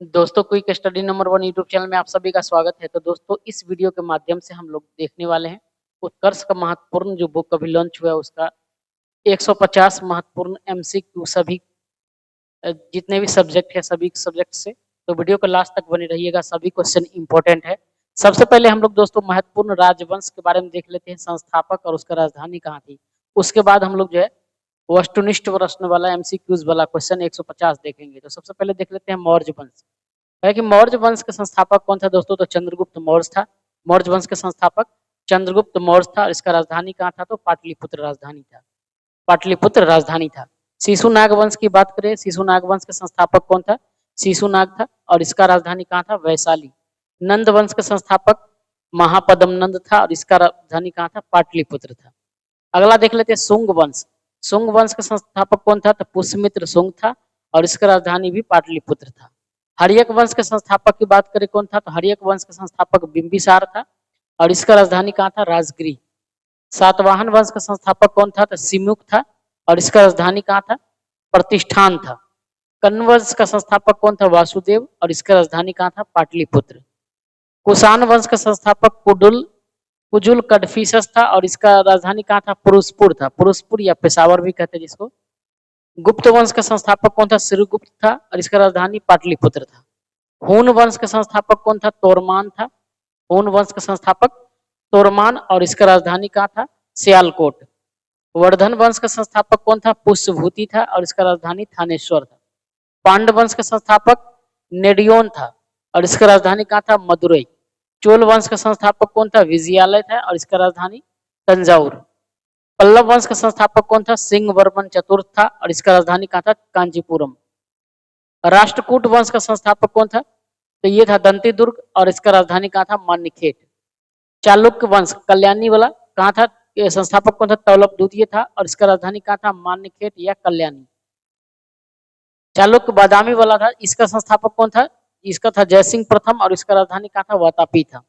दोस्तों, quick study number 1 YouTube channel में आप सभी का स्वागत है। तो दोस्तों, इस वीडियो के माध्यम से हम लोग देखने वाले हैं उत्कर्ष का महत्वपूर्ण जो बुक अभी लॉन्च हुआ है उसका 150 महत्वपूर्ण एमसीक्यू सभी जितने भी सब्जेक्ट है सभी सब्जेक्ट से। तो वीडियो को लास्ट तक बने रहिएगा, सभी क्वेश्चन इंपॉर्टेंट है। सबसे पहले हम लोग दोस्तों महत्वपूर्ण राजवंश के बारे में देख लेते हैं, संस्थापक और उसका राजधानी कहाँ थी। उसके बाद हम लोग जो है वस्तुनिष्ठ प्रश्न वाला एमसीक्यूज वाला क्वेश्चन 150 देखेंगे। तो सबसे पहले देख लेते हैं मौर्य वंश। है कि मौर्य वंश के संस्थापक कौन था दोस्तों? तो चंद्रगुप्त मौर्य था। मौर्य वंश के संस्थापक चंद्रगुप्त मौर्य था। इसका राजधानी कहाँ था? तो पाटलिपुत्र राजधानी था। पाटलिपुत्र राजधानी था। शिशुनाग वंश की बात करें, शिशुनाग वंश के संस्थापक कौन था? शिशुनाग था और इसका राजधानी कहाँ था? वैशाली। नंद वंश के संस्थापक महापदम नंद था और इसका राजधानी कहाँ था? पाटलिपुत्र था। अगला देख लेते हैं शुंग वंश। शुंग वंश के संस्थापक कौन था? तो पुष्यमित्र शुंग था और इसका राजधानी भी पाटलिपुत्र था। हर्यक वंश के संस्थापक की बात करें कौन था? तो हर्यक वंश के संस्थापक बिंबिसार था और इसका राजधानी कहाँ था? राजगिरी। सातवाहन वंश का संस्थापक कौन था? तो सिमुक था और इसका राजधानी कहाँ था? प्रतिष्ठान था। कण्व वंश का संस्थापक कौन था? वासुदेव और इसका राजधानी कहाँ था? पाटलिपुत्र। कुषाण वंश का संस्थापक कुजुल कडफिसस था और इसका राजधानी कहाँ था? पुरुषपुर था। पुरुषपुर या पेशावर भी कहते हैं जिसको। गुप्त वंश का संस्थापक कौन था? श्रीगुप्त था और इसका राजधानी पाटलिपुत्र था। हून वंश का संस्थापक कौन था? तोरमान था। हून वंश का संस्थापक तोरमान और इसका राजधानी कहाँ था? सियालकोट। वर्धन वंश का संस्थापक कौन था? पुष्यभूति था और इसका राजधानी थानेश्वर था। पांडव वंश का संस्थापक नेडियोन था और इसका राजधानी कहाँ था? मदुरई। चोल वंश का संस्थापक कौन था? विजयालय था और इसका राजधानी तंजाउर। पल्लव वंश का संस्थापक कौन था? सिंह वर्मन चतुर्थ था और इसका राजधानी कहाँ था? कांचीपुरम। राष्ट्रकूट वंश का संस्थापक कौन था? तो ये था दंती दुर्ग और इसका राजधानी कहाँ था? मान्यखेट। चालुक्य वंश कल्याणी वाला कहाँ था? संस्थापक कौन था? तौलभ द्वितीय था और इसका राजधानी कहाँ था? मान्यखेट या कल्याणी। चालुक्य बादामी वाला था, इसका संस्थापक कौन था? इसका था जयसिंह प्रथम और इसका राजधानी कहाँ था? वातापी था।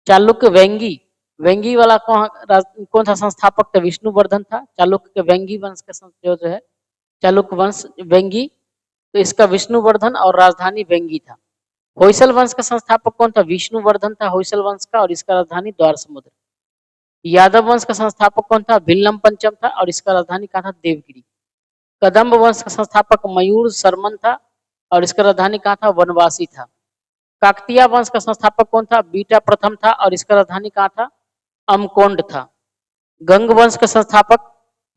चालुक्य वेंगी वेंगी वाला कौन था संस्थापक? तो विष्णुवर्धन था। चालुक्य के वेंगी वंश के जो है चालुक्य वंश वेंगी, तो इसका विष्णुवर्धन और राजधानी वेंगी था। होयसल वंश का संस्थापक कौन था? विष्णुवर्धन था होयसल वंश का और इसका राजधानी द्वार समुद्र। यादव वंश का संस्थापक कौन था? भिल्लम पंचम था और इसका राजधानी कहाँ था? देवगिरी। कदम्ब वंश का संस्थापक मयूर शर्मन था और इसका राजधानी कहाँ था? वनवासी था। काकतीय वंश का संस्थापक कौन था? बीटा प्रथम था और इसका राजधानी कहाँ था? अमकोंड था। गंग वंश का संस्थापक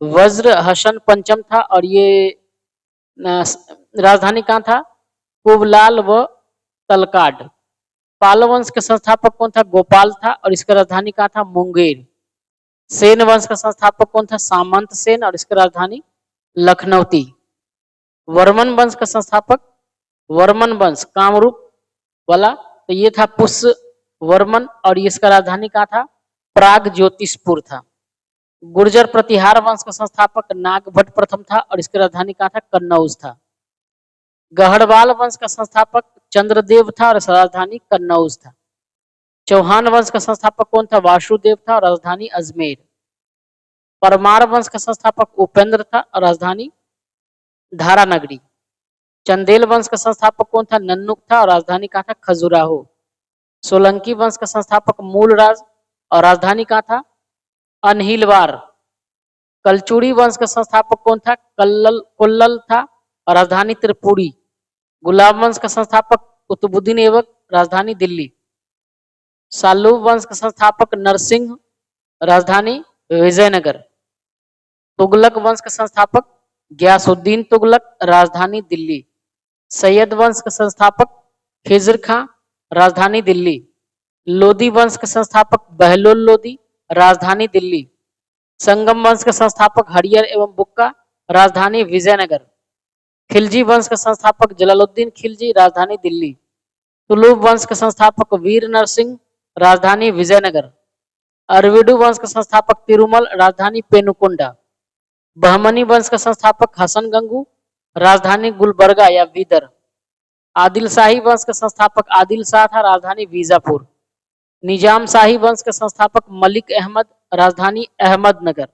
वज्र हसन पंचम था और ये राजधानी कहाँ था? कुबलाल व तलकाड। पाल वंश के संस्थापक कौन था? गोपाल था और इसका राजधानी कहाँ था? मुंगेर। सेन वंश का संस्थापक कौन था? सामंत सेन और इसका राजधानी लखनऊती। वर्मन वंश का संस्थापक वर्मन वंश कामरूप वाला, तो ये था पुष्य वर्मन और इसका राजधानी कहाँ था? प्राग ज्योतिषपुर था। गुर्जर प्रतिहार वंश का संस्थापक नागभट्ट प्रथम था और इसकी राजधानी कहाँ था? कन्नौज था। गहड़वाल वंश का संस्थापक चंद्रदेव था और राजधानी कन्नौज था। चौहान वंश का संस्थापक कौन था? वासुदेव था और राजधानी अजमेर। परमार वंश का संस्थापक उपेंद्र था और राजधानी धारानगरी। चंदेल वंश का संस्थापक कौन था? नन्नुक था और राजधानी कहाँ था? खजुराहो। सोलंकी वंश का संस्थापक मूलराज और राजधानी कहाँ था? अनहिलवार। कलचुड़ी वंश का संस्थापक कौन था? कुल्लल था और राजधानी त्रिपुरी। गुलाब वंश का संस्थापक कुतुबुद्दीन ऐबक, राजधानी दिल्ली। सालूब वंश का संस्थापक नरसिंह, राजधानी विजयनगर। तुगलक वंश का संस्थापक गयासुद्दीन तुगलक, राजधानी दिल्ली। सैयद वंश का संस्थापक खिजर खां, राजधानी दिल्ली। लोधी वंश के संस्थापक बहलोल लोधी, राजधानी दिल्ली। संगम वंश के संस्थापक हरियर एवं बुक्का, राजधानी विजयनगर। खिलजी वंश के संस्थापक जलालुद्दीन खिलजी, राजधानी दिल्ली। तुलुब वंश के संस्थापक वीर नरसिंह, राजधानी विजयनगर। अरविडु वंश के संस्थापक तिरुमल, राजधानी पेनुकोंडा। बहमनी वंश का संस्थापक हसन गंगू, राजधानी गुलबर्गा या बीदर। आदिल शाही वंश के संस्थापक आदिल शाह था, राजधानी बीजापुर। निजाम शाही वंश के संस्थापक मलिक अहमद, राजधानी अहमदनगर।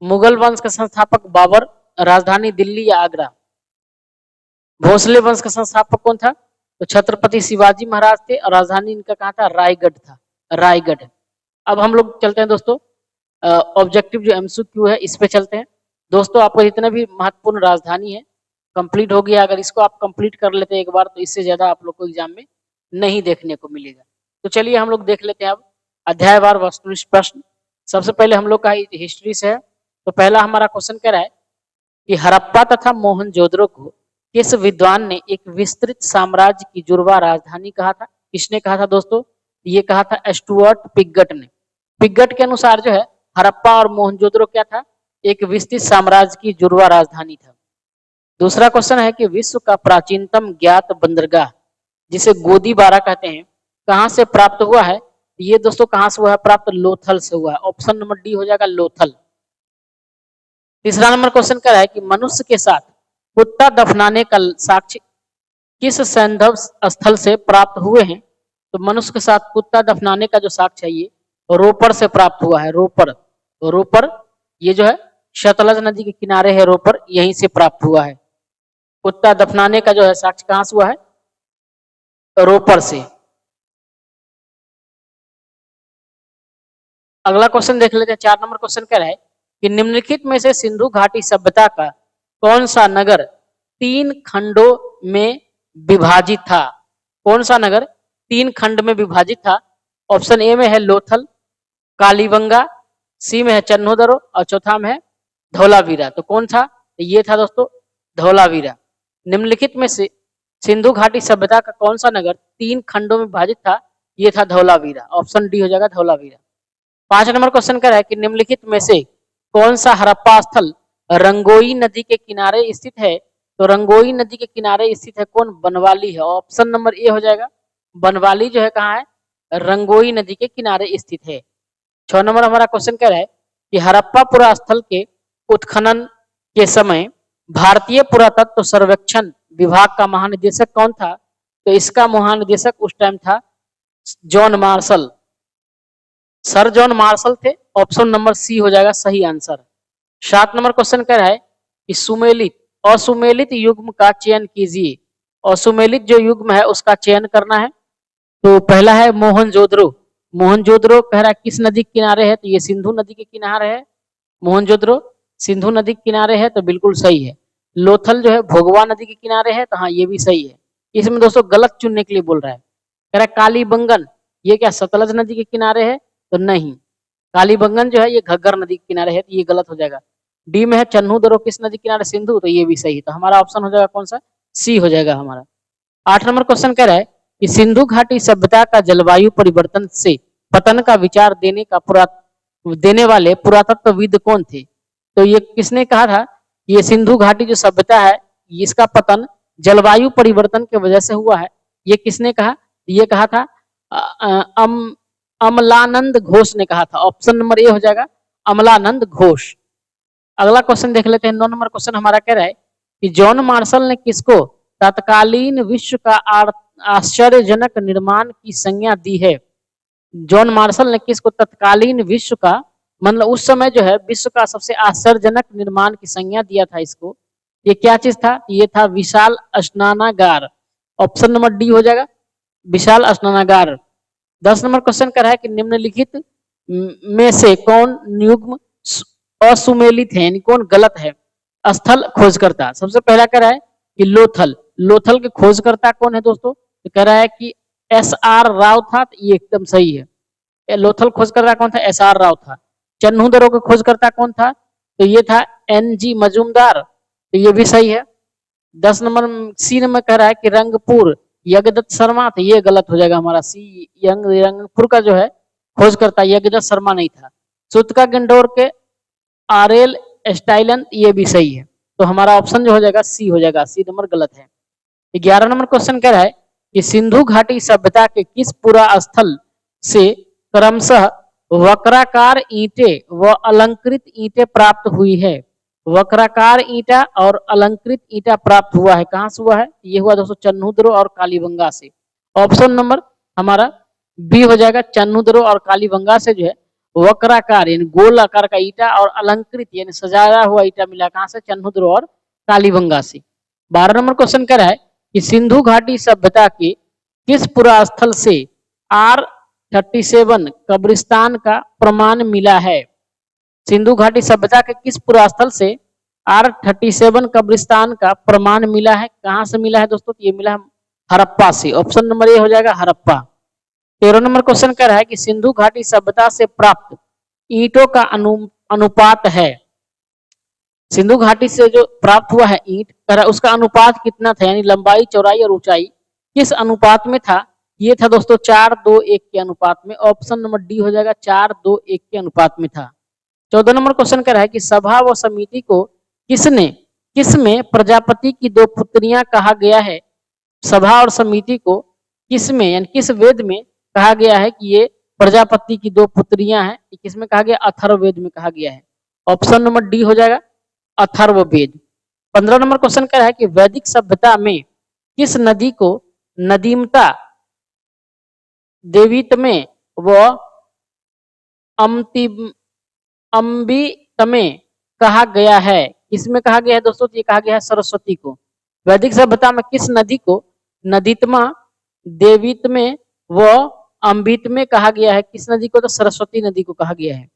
मुगल वंश के संस्थापक बाबर, राजधानी दिल्ली या आगरा। भोसले वंश का संस्थापक कौन था? तो छत्रपति शिवाजी महाराज थे और राजधानी इनका कहाँ था? रायगढ़ था, रायगढ़। अब हम लोग चलते हैं दोस्तों ऑब्जेक्टिव जो एमसीक्यू है इस पे चलते हैं। दोस्तों आपको जितना भी महत्वपूर्ण राजधानी है कंप्लीट हो गया। अगर इसको आप कंप्लीट कर लेते हैं एक बार तो इससे ज्यादा आप लोग को एग्जाम में नहीं देखने को मिलेगा। तो चलिए हम लोग देख लेते हैं अब अध्यायवार वस्तुनिष्ठ प्रश्न। सबसे पहले हम लोग का हिस्ट्री से है। तो पहला हमारा क्वेश्चन कह रहा है कि हड़प्पा तथा मोहनजोदड़ो को किस विद्वान ने एक विस्तृत साम्राज्य की जुड़वा राजधानी कहा था? किसने कहा था दोस्तों? ये कहा था स्टुअर्ट पिगट ने। पिगट के अनुसार जो है हड़प्पा और मोहनजोदड़ो क्या था? एक विस्तृत साम्राज्य की जुड़वा राजधानी था। दूसरा क्वेश्चन है कि विश्व का प्राचीनतम ज्ञात बंदरगाह जिसे गोदीबारा कहते हैं कहां से प्राप्त हुआ है? ये दोस्तों कहां से हुआ है प्राप्त? लोथल से हुआ है। ऑप्शन नंबर डी हो जाएगा लोथल। तीसरा नंबर क्वेश्चन कर रहा है कि मनुष्य के साथ कुत्ता दफनाने का साक्ष्य किस सैंधव स्थल से प्राप्त हुए हैं? तो मनुष्य के साथ कुत्ता दफनाने का जो साक्ष्य है ये रोपर से प्राप्त हुआ है। रोपर, रोपर ये जो है सतलज नदी के किनारे है रोपर, यहीं से प्राप्त हुआ है। कुत्ता दफनाने का जो है साक्ष्य कहां से हुआ है? रोपर से। अगला क्वेश्चन देख लेते हैं। 4 नंबर क्वेश्चन कह रहा है कि निम्नलिखित में से सिंधु घाटी सभ्यता का कौन सा नगर 3 खंडों में विभाजित था? कौन सा नगर 3 खंड में विभाजित था? ऑप्शन ए में है लोथल, कालीबंगा, सी में है चन्होदरो और चौथा में है धौलावीरा। तो कौन था? ये था दोस्तों धौलावीरा। निम्नलिखित में से सिंधु घाटी सभ्यता का कौन सा नगर 3 खंडों में विभाजित था? ये था धौलावीरा। ऑप्शन डी हो जाएगा धौलावीरा। 5 नंबर क्वेश्चन कर रहा है कि निम्नलिखित में से कौन सा हड़प्पा स्थल रंगोई नदी के किनारे स्थित है? तो रंगोई नदी के किनारे स्थित है कौन? बनवाली है। ऑप्शन नंबर ए हो जाएगा। बनवाली जो है कहाँ है? रंगोई नदी के किनारे स्थित है। 6 नंबर हमारा क्वेश्चन कह रहा है कि हड़प्पा पुरा स्थल के उत्खनन के समय भारतीय पुरातत्व सर्वेक्षण विभाग का महानिदेशक कौन था? तो इसका महानिदेशक उस टाइम था John Marshall, sir John Marshall थे। ऑप्शन नंबर सी हो जाएगा सही आंसर। 7 नंबर क्वेश्चन कह रहा है कि सुमेलित और सुमेलित युग्म का चयन कीजिए। और सुमेलित जो युग्म है उसका चयन करना है। तो पहला है मोहनजोदड़ो। मोहनजोदड़ो कह रहा है किस नदी के किनारे है? तो ये सिंधु नदी के किनारे है। मोहनजोदड़ो सिंधु नदी के किनारे है तो बिल्कुल सही है। लोथल जो है भोगवा नदी के किनारे है तो हाँ ये भी सही है। इसमें दोस्तों गलत चुनने के लिए बोल रहा है। कह रहा है कालीबंगन ये क्या सतलज नदी के किनारे है? तो नहीं, कालीबंगन जो है ये घग्गर नदी के किनारे है तो ये गलत हो जाएगा। डी में है चन्हूदरो किस नदी के किनारे? सिंधु, तो ये भी सही है। तो हमारा ऑप्शन हो जाएगा कौन सा? सी हो जाएगा हमारा। 8 नंबर क्वेश्चन कह रहा है कि सिंधु घाटी सभ्यता का जलवायु परिवर्तन से पतन का विचार देने वाले पुरातत्वविद कौन थे? तो ये किसने कहा था? ये सिंधु घाटी जो सभ्यता है इसका पतन जलवायु परिवर्तन की वजह से हुआ है। ये किसने कहा? ये कहा था अमलानंद घोष ने कहा था। ऑप्शन नंबर ए हो जाएगा अमलानंद घोष। अगला क्वेश्चन देख लेते हैं। 9 नंबर क्वेश्चन हमारा कह रहा है कि जॉन मार्शल ने किसको तत्कालीन विश्व का आश्चर्यजनक निर्माण की संज्ञा दी है? जॉन मार्शल ने किसको तत्कालीन विश्व का मतलब उस समय जो है विश्व का सबसे आश्चर्यजनक निर्माण की संज्ञा दिया था इसको? ये क्या चीज था? ये था विशाल स्नानागार। ऑप्शन नंबर डी हो जाएगा विशाल स्नानागार। 10 नंबर क्वेश्चन कर रहा है कि निम्नलिखित में से कौन युग्म असुमेलित है यानी कौन गलत है? स्थल खोजकर्ता सबसे पहला कह रहा है कि लोथल। लोथल के खोजकर्ता कौन है दोस्तों? तो कह रहा है कि एस आर राव था। तो ये एकदम सही है। लोथल खोजकर्ता कौन था? एस आर राव था। चन्हूदरो का खोजकर्ता कौन था? तो ये था एन जी मजूमदार। तो ये भी सही है। 10 नंबर सी नंबर कह रहा है कि रंगपुर यज्ञदत्त शर्मा। तो ये गलत हो जाएगा हमारा सी। रंगपुर का जो है खोजकर्ता यज्ञदत्त शर्मा नहीं था। सूतका गंडोर के आरएल स्टाइलन, ये भी सही है। तो हमारा ऑप्शन जो हो जाएगा सी हो जाएगा। सी नंबर गलत है। 11 नंबर क्वेश्चन कह रहा है कि सिंधु घाटी सभ्यता के किस पुरा स्थल से क्रमशः वक्राकार ईंटें व अलंकृत ईंटें प्राप्त हुई है? वक्राकार ईंटा और अलंकृत ईंटा प्राप्त हुआ है कहां से हुआ है? ये हुआ दोस्तों चन्हूदरो और कालीबंगा से। ऑप्शन नंबर हमारा बी हो जाएगा चन्हूदरो और कालीबंगा से जो है वक्राकार यानी गोल आकार का ईंटा और अलंकृत यानी सजाया हुआ ईंटा मिला कहां से? चन्हूदरो और कालीबंगा से। 12 नंबर क्वेश्चन कह रहा है कि सिंधु घाटी सभ्यता के किस पुरास्थल से R37 कब्रिस्तान का प्रमाण मिला है? सिंधु घाटी सभ्यता के किस पुरास्थल से R37 कब्रिस्तान का प्रमाण मिला है? कहां से मिला है दोस्तों? ये मिला है हड़प्पा से। ऑप्शन नंबर ए हो जाएगा हड़प्पा। 13 नंबर क्वेश्चन कह रहा है कि सिंधु घाटी सभ्यता से प्राप्त ईंटों का अनुपात है। सिंधु घाटी से जो प्राप्त हुआ है ईंट उसका अनुपात कितना था, यानी लंबाई, चौड़ाई और ऊंचाई किस अनुपात में था? ये था दोस्तों 4:2:1 के अनुपात में। ऑप्शन नंबर डी हो जाएगा 4:2:1 के अनुपात में था। 14 नंबर क्वेश्चन कह रहा है कि सभा व समिति को किसमें प्रजापति की दो पुत्रियां कहा गया है? सभा और समिति को किसमें यानी किस वेद में कहा गया है कि ये प्रजापति की दो पुत्रियां हैं? किसमें कहा गया? अथर्ववेद में कहा गया है। ऑप्शन नंबर डी हो जाएगा अथर्ववेद। 15 नंबर क्वेश्चन कह रहा है कि वैदिक सभ्यता में किस नदी को नदीमता, देवीतमे व अम्बितमे कहा गया है? किसमें कहा गया है दोस्तों? ये कहा गया है सरस्वती को। वैदिक सभ्यता में किस नदी को नदीतमा, देवीतमे व अम्बित में कहा गया है? किस नदी को? तो सरस्वती नदी को कहा गया है।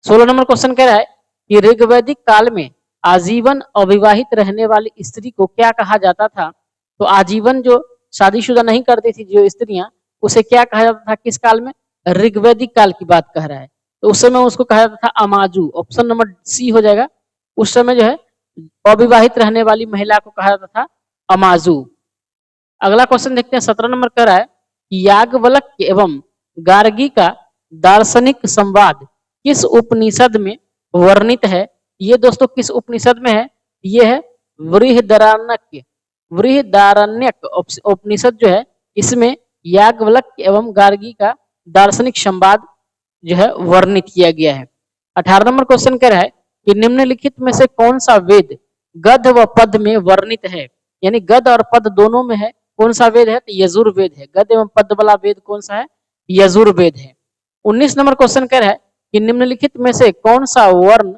16 नंबर क्वेश्चन कह रहा है कि ऋग्वैदिक काल में आजीवन अविवाहित रहने वाली स्त्री को क्या कहा जाता था? तो आजीवन जो शादीशुदा नहीं करती थी जो स्त्रियां, उसे क्या कहा जाता था किस काल में? ऋग्वैदिक काल की बात कह रहा है। तो उस समय उसको कहा जाता था अमाजू। ऑप्शन नंबर सी हो जाएगा। उस समय जो है अविवाहित रहने वाली महिला को कहा जाता था अमाजू। अगला क्वेश्चन देखते हैं। 17 नंबर कह रहा है कि याज्ञवल्क्य एवं गार्गी का दार्शनिक संवाद किस उपनिषद में वर्णित है? ये दोस्तों किस उपनिषद में है? ये है बृहदारण्यक। बृहदारण्यक उपनिषद जो है इसमें याज्ञवल्क्य एवं गार्गी का दार्शनिक संवाद जो है वर्णित किया गया है। 18 नंबर क्वेश्चन कह रहा है कि निम्नलिखित में से कौन सा वेद गद व पद में वर्णित है? यानी गद और पद दोनों में है। कौन सा वेद है? तो यजुर्वेद है। गद एवं पद वाला वेद कौन सा है? यजुर्वेद है। 19 नंबर क्वेश्चन कह रहा है कि निम्नलिखित में से कौन सा वर्ण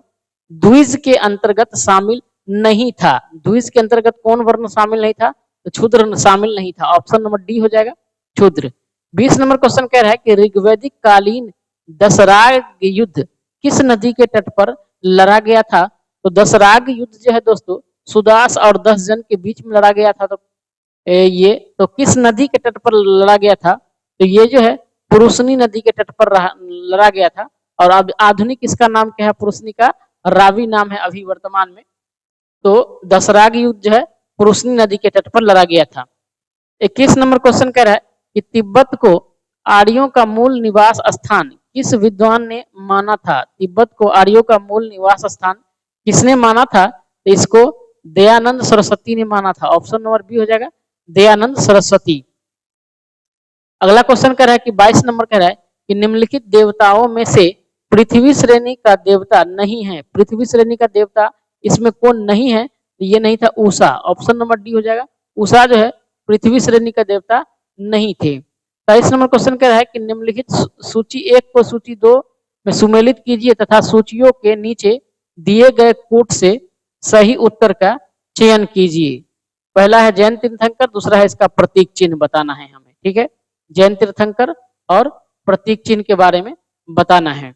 द्विज के अंतर्गत शामिल नहीं था? द्विज के अंतर्गत कौन वर्ण शामिल नहीं था? तो क्षुद्र शामिल नहीं था। ऑप्शन नंबर डी हो जाएगा क्षुद्र। 20 नंबर क्वेश्चन कह रहा है कि ऋग्वैदिक कालीन दशराग युद्ध किस नदी के तट पर लड़ा गया था? तो दशराग युद्ध जो है दोस्तों सुदास और 10 जन के बीच में लड़ा गया था। तो ये तो किस नदी के तट पर लड़ा गया था? तो ये जो है पुरुषनी नदी के तट पर लड़ा गया था। और अब आधुनिक इसका नाम क्या है? पुरुषनी का रावी नाम है अभी वर्तमान में। तो दशराग युद्ध जो है पुरुषनी नदी के तट पर लड़ा गया था। 21 नंबर क्वेश्चन कह रहा है कि तिब्बत को आर्यों का मूल निवास स्थान किस विद्वान ने माना था? तिब्बत को आर्यों का मूल निवास स्थान किसने माना था? तो इसको दयानंद सरस्वती ने माना था। ऑप्शन नंबर बी हो जाएगा दयानंद सरस्वती। अगला क्वेश्चन कह रहा है कि 22 नंबर कह रहा है कि निम्नलिखित देवताओं में से पृथ्वी श्रेणी का देवता नहीं है। पृथ्वी श्रेणी का देवता इसमें कौन नहीं है? तो ये नहीं था उषा। ऑप्शन नंबर डी हो जाएगा उषा जो है पृथ्वी श्रेणी का देवता नहीं थे। 23 नंबर क्वेश्चन कह रहा है कि निम्नलिखित सूची 1 को सूची 2 में सुमेलित कीजिए तथा सूचियों के नीचे दिए गए कोट से सही उत्तर का चयन कीजिए। पहला है जैन तीर्थंकर, दूसरा है इसका प्रतीक चिन्ह बताना है हमें। ठीक है, जैन तीर्थंकर और प्रतीक चिन्ह के बारे में बताना है।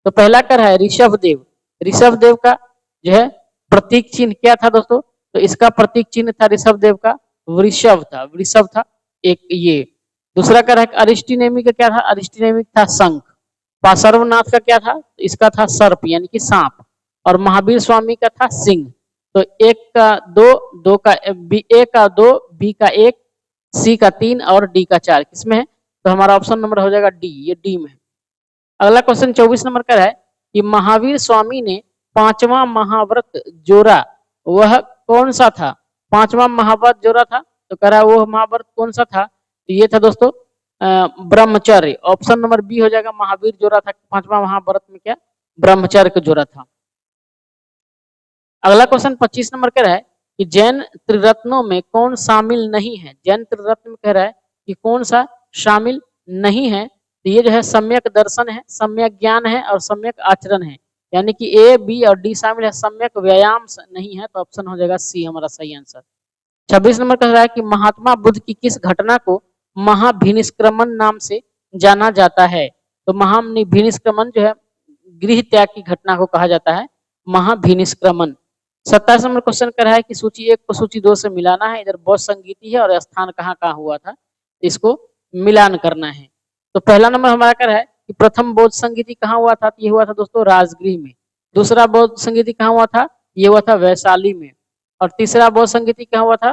तो पहला कर है ऋषभ देव। ऋषभ देव का जो है प्रतीक चिन्ह क्या था दोस्तों? तो इसका प्रतीक चिन्ह था ऋषभ देव का वृषभ था। वृषभ था एक ये। दूसरा कर है अरिस्टिनेमी का क्या था? अरिस्टिनेमी था शंख। पार्श्वनाथ का क्या था? इसका था सर्प यानी कि सांप। और महावीर स्वामी का था सिंह। तो 1 का 2, 2 का ए का 2, बी का 1, सी का 3 और डी का 4 किसमें है? तो हमारा ऑप्शन नंबर हो जाएगा डी। ये डी में है। अगला क्वेश्चन 24 नंबर का है कि महावीर स्वामी ने 5वां महाव्रत जोड़ा वह कौन सा था? 5वां महाव्रत जोड़ा था तो कह रहा है वो महाव्रत कौन सा था? तो ये था दोस्तों ब्रह्मचर्य। ऑप्शन नंबर बी हो जाएगा महावीर जोड़ा था 5वां महाव्रत में क्या? ब्रह्मचर्य को जोड़ा था। अगला क्वेश्चन 25 नंबर कह रहा है कि जैन त्रिरत्नों में कौन शामिल नहीं है? जैन त्रिरत्न में कह रहा है कि कौन सा शामिल नहीं है? तो ये जो है सम्यक दर्शन है, सम्यक ज्ञान है और सम्यक आचरण है। यानी कि ए, बी और डी शामिल है, सम्यक व्यायाम नहीं है। तो ऑप्शन हो जाएगा सी हमारा सही आंसर। 26 नंबर कह रहा है कि महात्मा बुद्ध की किस घटना को महाभिनिष्क्रमण नाम से जाना जाता है। तो महाभिनिष्क्रमण जो है गृह त्याग की घटना को कहा जाता है महाभिनिष्क्रमण। 27 नंबर क्वेश्चन कर रहा है कि सूची 1 को सूची 2 से मिलाना है। इधर बौद्ध संगीति है और स्थान कहाँ कहाँ हुआ था, इसको मिलान करना है। तो पहला नंबर हमारा कर है कि प्रथम बौद्ध संगीति कहाँ हुआ था, ये हुआ था दोस्तों राजगृह में। दूसरा बौद्ध संगीति कहाँ हुआ था, ये हुआ था वैशाली में। और तीसरा बौद्ध संगीति कहाँ हुआ था,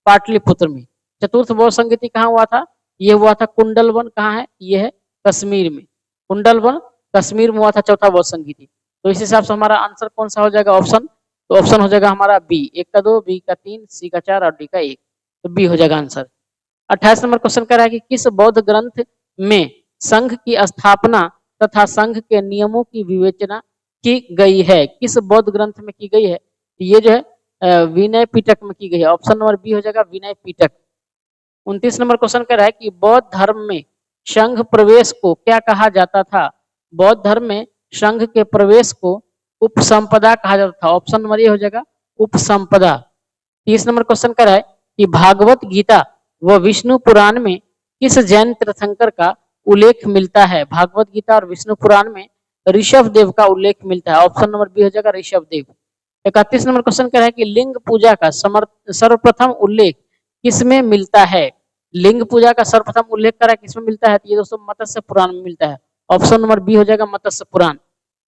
पाटलिपुत्र में। चतुर्थ बौद्ध संगीति कहाँ हुआ था, ये हुआ था कुंडलवन, कहाँ है, ये है कश्मीर में। कुंडलवन कश्मीर में हुआ था चौथा बौद्ध संगीति। तो इस हिसाब से हमारा आंसर कौन सा हो जाएगा, ऑप्शन, तो ऑप्शन हो जाएगा हमारा बी, 1 का 2, बी का 3, सी का 4 और डी का 1। तो बी हो जाएगा आंसर। 28 नंबर क्वेश्चन कह रहा है कि किस बौद्ध ग्रंथ में संघ की स्थापना तथा संघ के नियमों की विवेचना की गई है। किस बौद्ध ग्रंथ में की गई है, ये जो है विनय पिटक में की गई है। ऑप्शन नंबर बी हो जाएगा विनय पिटक। 29 नंबर क्वेश्चन कह रहा है कि बौद्ध धर्म में संघ प्रवेश को क्या कहा जाता था। बौद्ध धर्म में संघ के प्रवेश को उपसंपदा कहा जाता था। ऑप्शन नंबर ये हो जाएगा उपसंपदा। 30 नंबर क्वेश्चन कह रहा है कि भागवत गीता व विष्णु पुराण में किस जैन तीर्थंकर का उल्लेख मिलता है। भागवत गीता और विष्णु पुराण में ऋषभ देव का उल्लेख मिलता है। ऑप्शन नंबर बी हो जाएगा ऋषभ देव। 31 नंबर क्वेश्चन कह रहा है कि लिंग पूजा का सर्वप्रथम उल्लेख किसमें मिलता है। लिंग पूजा का सर्वप्रथम उल्लेख करा किसमें मिलता है, तो ये दोस्तों मत्स्य पुराण में मिलता है। ऑप्शन नंबर बी हो जाएगा मत्स्य पुराण।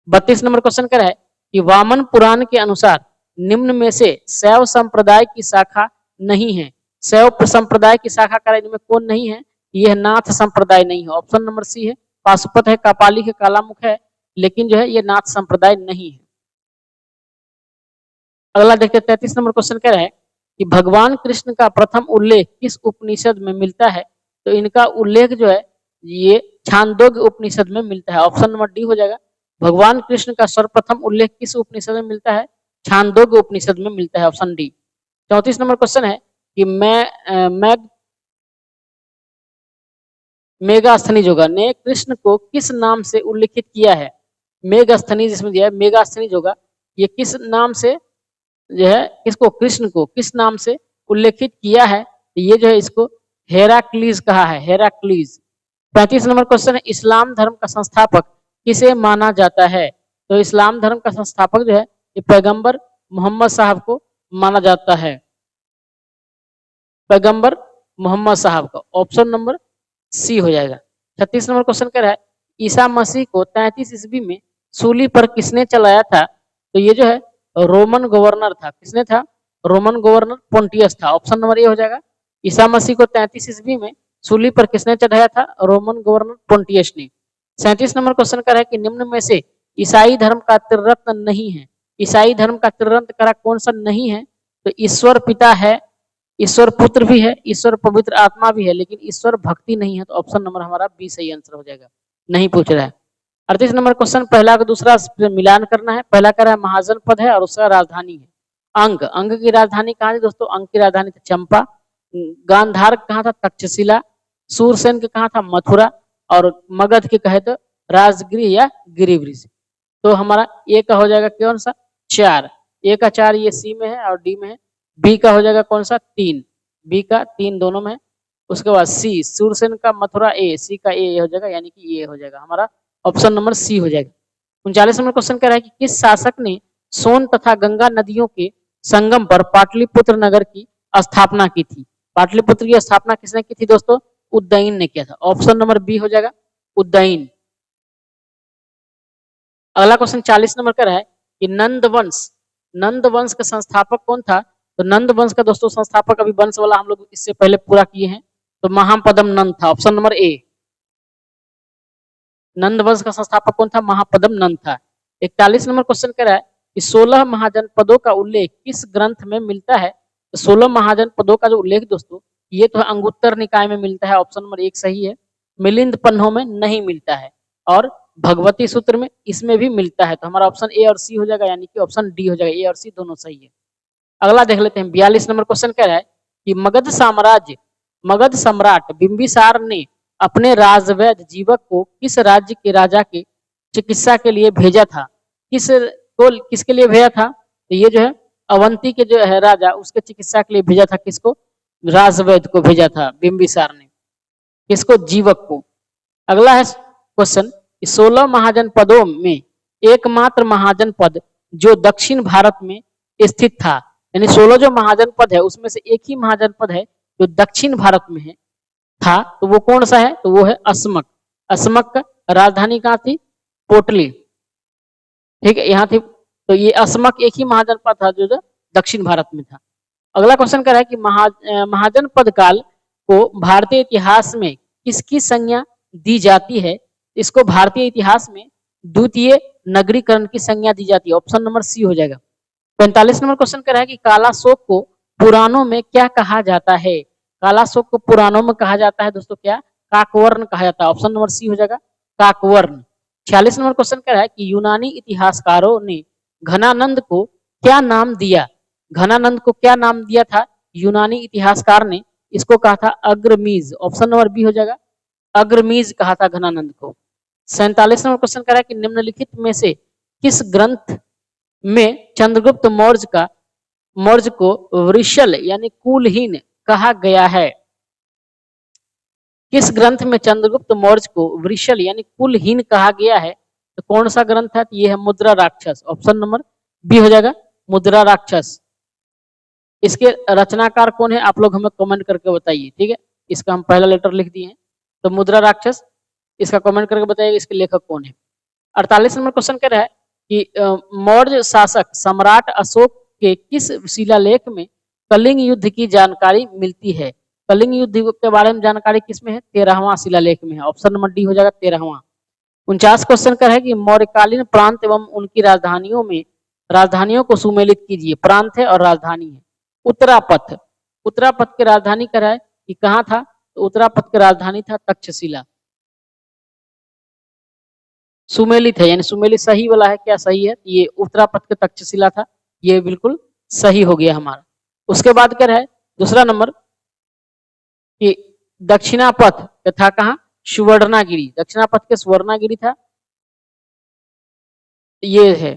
32 नंबर क्वेश्चन कह रहा है कि वामन पुराण के अनुसार निम्न में से शैव संप्रदाय की शाखा नहीं है। शैव संप्रदाय की शाखा का इनमें कौन नहीं है, यह नाथ संप्रदाय नहीं है। ऑप्शन नंबर सी है, पाशुपत है, कापालिक है, कालामुख है, लेकिन जो है ये नाथ संप्रदाय नहीं है। अगला देखते हैं 33 नंबर क्वेश्चन कह रहा है कि भगवान कृष्ण का प्रथम उल्लेख किस उपनिषद में मिलता है। तो इनका उल्लेख जो है ये छांदोग्य उपनिषद में मिलता है। ऑप्शन नंबर डी हो जाएगा। भगवान कृष्ण का सर्वप्रथम उल्लेख किस उपनिषद में मिलता है, छांदोग्य उपनिषद में मिलता है। Option D. 34 नंबर क्वेश्चन है कि मेगास्थनीज योगा ने कृष्ण को किस नाम से उल्लेखित किया है। मेगास्थनीज जिसमें दिया है मेगास्थनीज योगा, ये किस नाम से जो है किसको, कृष्ण को किस नाम से उल्लेखित किया है, ये जो है इसको हेराक्लीज कहा है, हेराक्लीज। 35 नंबर क्वेश्चन है इस्लाम धर्म का संस्थापक किसे माना जाता है। तो इस्लाम धर्म का संस्थापक जो है ये पैगंबर मोहम्मद साहब को माना जाता है, पैगंबर मोहम्मद साहब का। ऑप्शन नंबर सी हो जाएगा। 36 नंबर क्वेश्चन कह रहा है ईसा मसीह को 33 ईस्वी में सूली पर किसने चलाया था। तो ये जो है रोमन गवर्नर था। किसने था, रोमन गवर्नर पोंटियस था। ऑप्शन नंबर ए हो जाएगा। ईसा मसीह को 33 ईस्वी में सूली पर किसने चढ़ाया था, रोमन गवर्नर पोंटियस ने। 37 नंबर क्वेश्चन कर है कि निम्न में से ईसाई धर्म का त्रिरत्न नहीं है। ईसाई धर्म का त्रिरत्न करा कौन सा नहीं है, तो ईश्वर पिता है, ईश्वर पुत्र भी है, ईश्वर पवित्र आत्मा भी है, लेकिन ईश्वर भक्ति नहीं है। तो ऑप्शन नंबर हमारा बी सही आंसर हो जाएगा। नहीं पूछ रहा है। 38 नंबर क्वेश्चन पहला का दूसरा मिलान करना है। पहला कह रहा है महाजन पद है और उसका राजधानी है अंग। अंग की राजधानी कहाँ थी दोस्तों, अंग की राजधानी थी चंपा। गांधार कहाँ था, तक्षशिला। सूरसेन के कहाँ था, मथुरा। और मगध के कहे तो राजगृह या गिरिवृष। तो हमारा ए का हो जाएगा कौन सा, 4। ए का 4 ये सी में है और डी में है। बी का हो जाएगा कौन सा, 3। बी का 3 दोनों में है। उसके बाद सी सूरसेन का मथुरा ए, सी का ए हो जाएगा, यानी कि ये हो जाएगा हमारा ऑप्शन नंबर सी हो जाएगा। 39 नंबर क्वेश्चन कह रहा है कि किस शासक ने सोन तथा गंगा नदियों के संगम पर पाटलिपुत्र नगर की स्थापना की थी। पाटलिपुत्र की स्थापना किसने की थी दोस्तों, उदयन ने किया था। ऑप्शन नंबर बी हो जाएगा उदयन। अगला क्वेश्चन 40 नंबर का है कि नंद वंश का संस्थापक कौन था। तो नंद वंश का दोस्तों संस्थापक अभी वंश वाला हम लोग इससे पहले पूरा किए हैं, तो महापदम नंद था। ऑप्शन नंबर ए। नंद वंश का संस्थापक कौन था, महापदम नंद था। 41 नंबर क्वेश्चन कह रहा है कि 16 महाजनपदों का उल्लेख किस ग्रंथ में मिलता है। तो 16 महाजनपदों का जो उल्लेख दोस्तों ये तो अंगुत्तर निकाय में मिलता है। ऑप्शन नंबर 1 सही है। मिलिंद पन्नों में नहीं मिलता है और भगवती सूत्र में इसमें भी मिलता है। तो हमारा ऑप्शन ए और सी हो जाएगा, यानी कि ऑप्शन डी हो जाएगा। ए और सी दोनों सही है। अगला देख लेते हैं 42 नंबर क्वेश्चन कह रहा है कि मगध सम्राट बिंबिसार ने अपने राजवैद जीवक को किस राज्य के राजा के चिकित्सा के लिए भेजा था। किसके लिए भेजा था, तो ये जो है अवंती के जो है राजा, उसके चिकित्सा के लिए भेजा था किसको? राजवैद्य को भेजा था बिंबिसार ने। किसको? जीवक को। अगला है क्वेश्चन, 16 महाजनपदों में एकमात्र महाजनपद जो दक्षिण भारत में स्थित था, यानी 16 जो महाजनपद है उसमें से एक ही महाजनपद है जो दक्षिण भारत में है था, तो वो कौन सा है? तो वो है असमक। असमक का राजधानी कहाँ थी? पोटली। ठीक है, यहाँ थी। तो ये असमक एक ही महाजनपद था जो दक्षिण भारत में था। अगला क्वेश्चन कर रहा है कि महाजनपद काल को भारतीय इतिहास में किसकी संज्ञा दी जाती है? इसको भारतीय इतिहास में द्वितीय नगरीकरण की संज्ञा दी जाती है। ऑप्शन नंबर सी हो जाएगा। 45 नंबर क्वेश्चन कर रहा है कि काला शोक को पुराणों में क्या कहा जाता है? काला शोक को पुराणों में कहा जाता है दोस्तों क्या? काकवर्ण कहा जाता है। ऑप्शन नंबर सी हो जाएगा, काकवर्ण। 46 नंबर क्वेश्चन कर रहा है कि यूनानी इतिहासकारों ने घनानंद को क्या नाम दिया? घनानंद को क्या नाम दिया था यूनानी इतिहासकार ने? इसको कहा था अग्रमीज। ऑप्शन नंबर बी हो जाएगा, अग्रमीज कहा था घनानंद को। 47 नंबर क्वेश्चन कर रहा है कि निम्नलिखित में से किस ग्रंथ में चंद्रगुप्त मौर्य को वृषल यानी कुलहीन कहा गया है? किस ग्रंथ में चंद्रगुप्त मौर्य को वृषल यानी कुलहीन कहा गया है? तो कौन सा ग्रंथ है? तो ये है मुद्रा राक्षस। ऑप्शन नंबर बी हो जाएगा, मुद्रा राक्षस। इसके रचनाकार कौन है? आप लोग हमें कमेंट करके बताइए। ठीक है, इसका हम पहला लेटर लिख दिए हैं। तो मुद्रा राक्षस, इसका कमेंट करके बताइए इसके लेखक कौन है। 48 नंबर क्वेश्चन कह रहा है कि मौर्य शासक सम्राट अशोक के किस शिलालेख में कलिंग युद्ध की जानकारी मिलती है? कलिंग युद्ध के बारे में जानकारी किसमें है? 13वां शिलालेख में है। ऑप्शन नंबर डी हो जाएगा, 13वां। 49 क्वेश्चन का है कि मौर्यकालीन प्रांत एवं उनकी राजधानियों को सुमेलित कीजिए। प्रांत है और राजधानी है। उत्तरापथ, उत्तरापथ की राजधानी कह रहा है कि कहाँ था? तो उत्तरापथ की राजधानी था तक्षशिला। सुमेलित है यानी सुमेलित सही वाला है क्या? सही है, ये उत्तरापथ के तक्षशिला था। ये बिल्कुल सही हो गया हमारा। उसके बाद क्या है दूसरा नंबर कि दक्षिणापथ था कहाँ? सुवर्णागिरी। दक्षिणापथ के सुवर्णागिरी था। ये है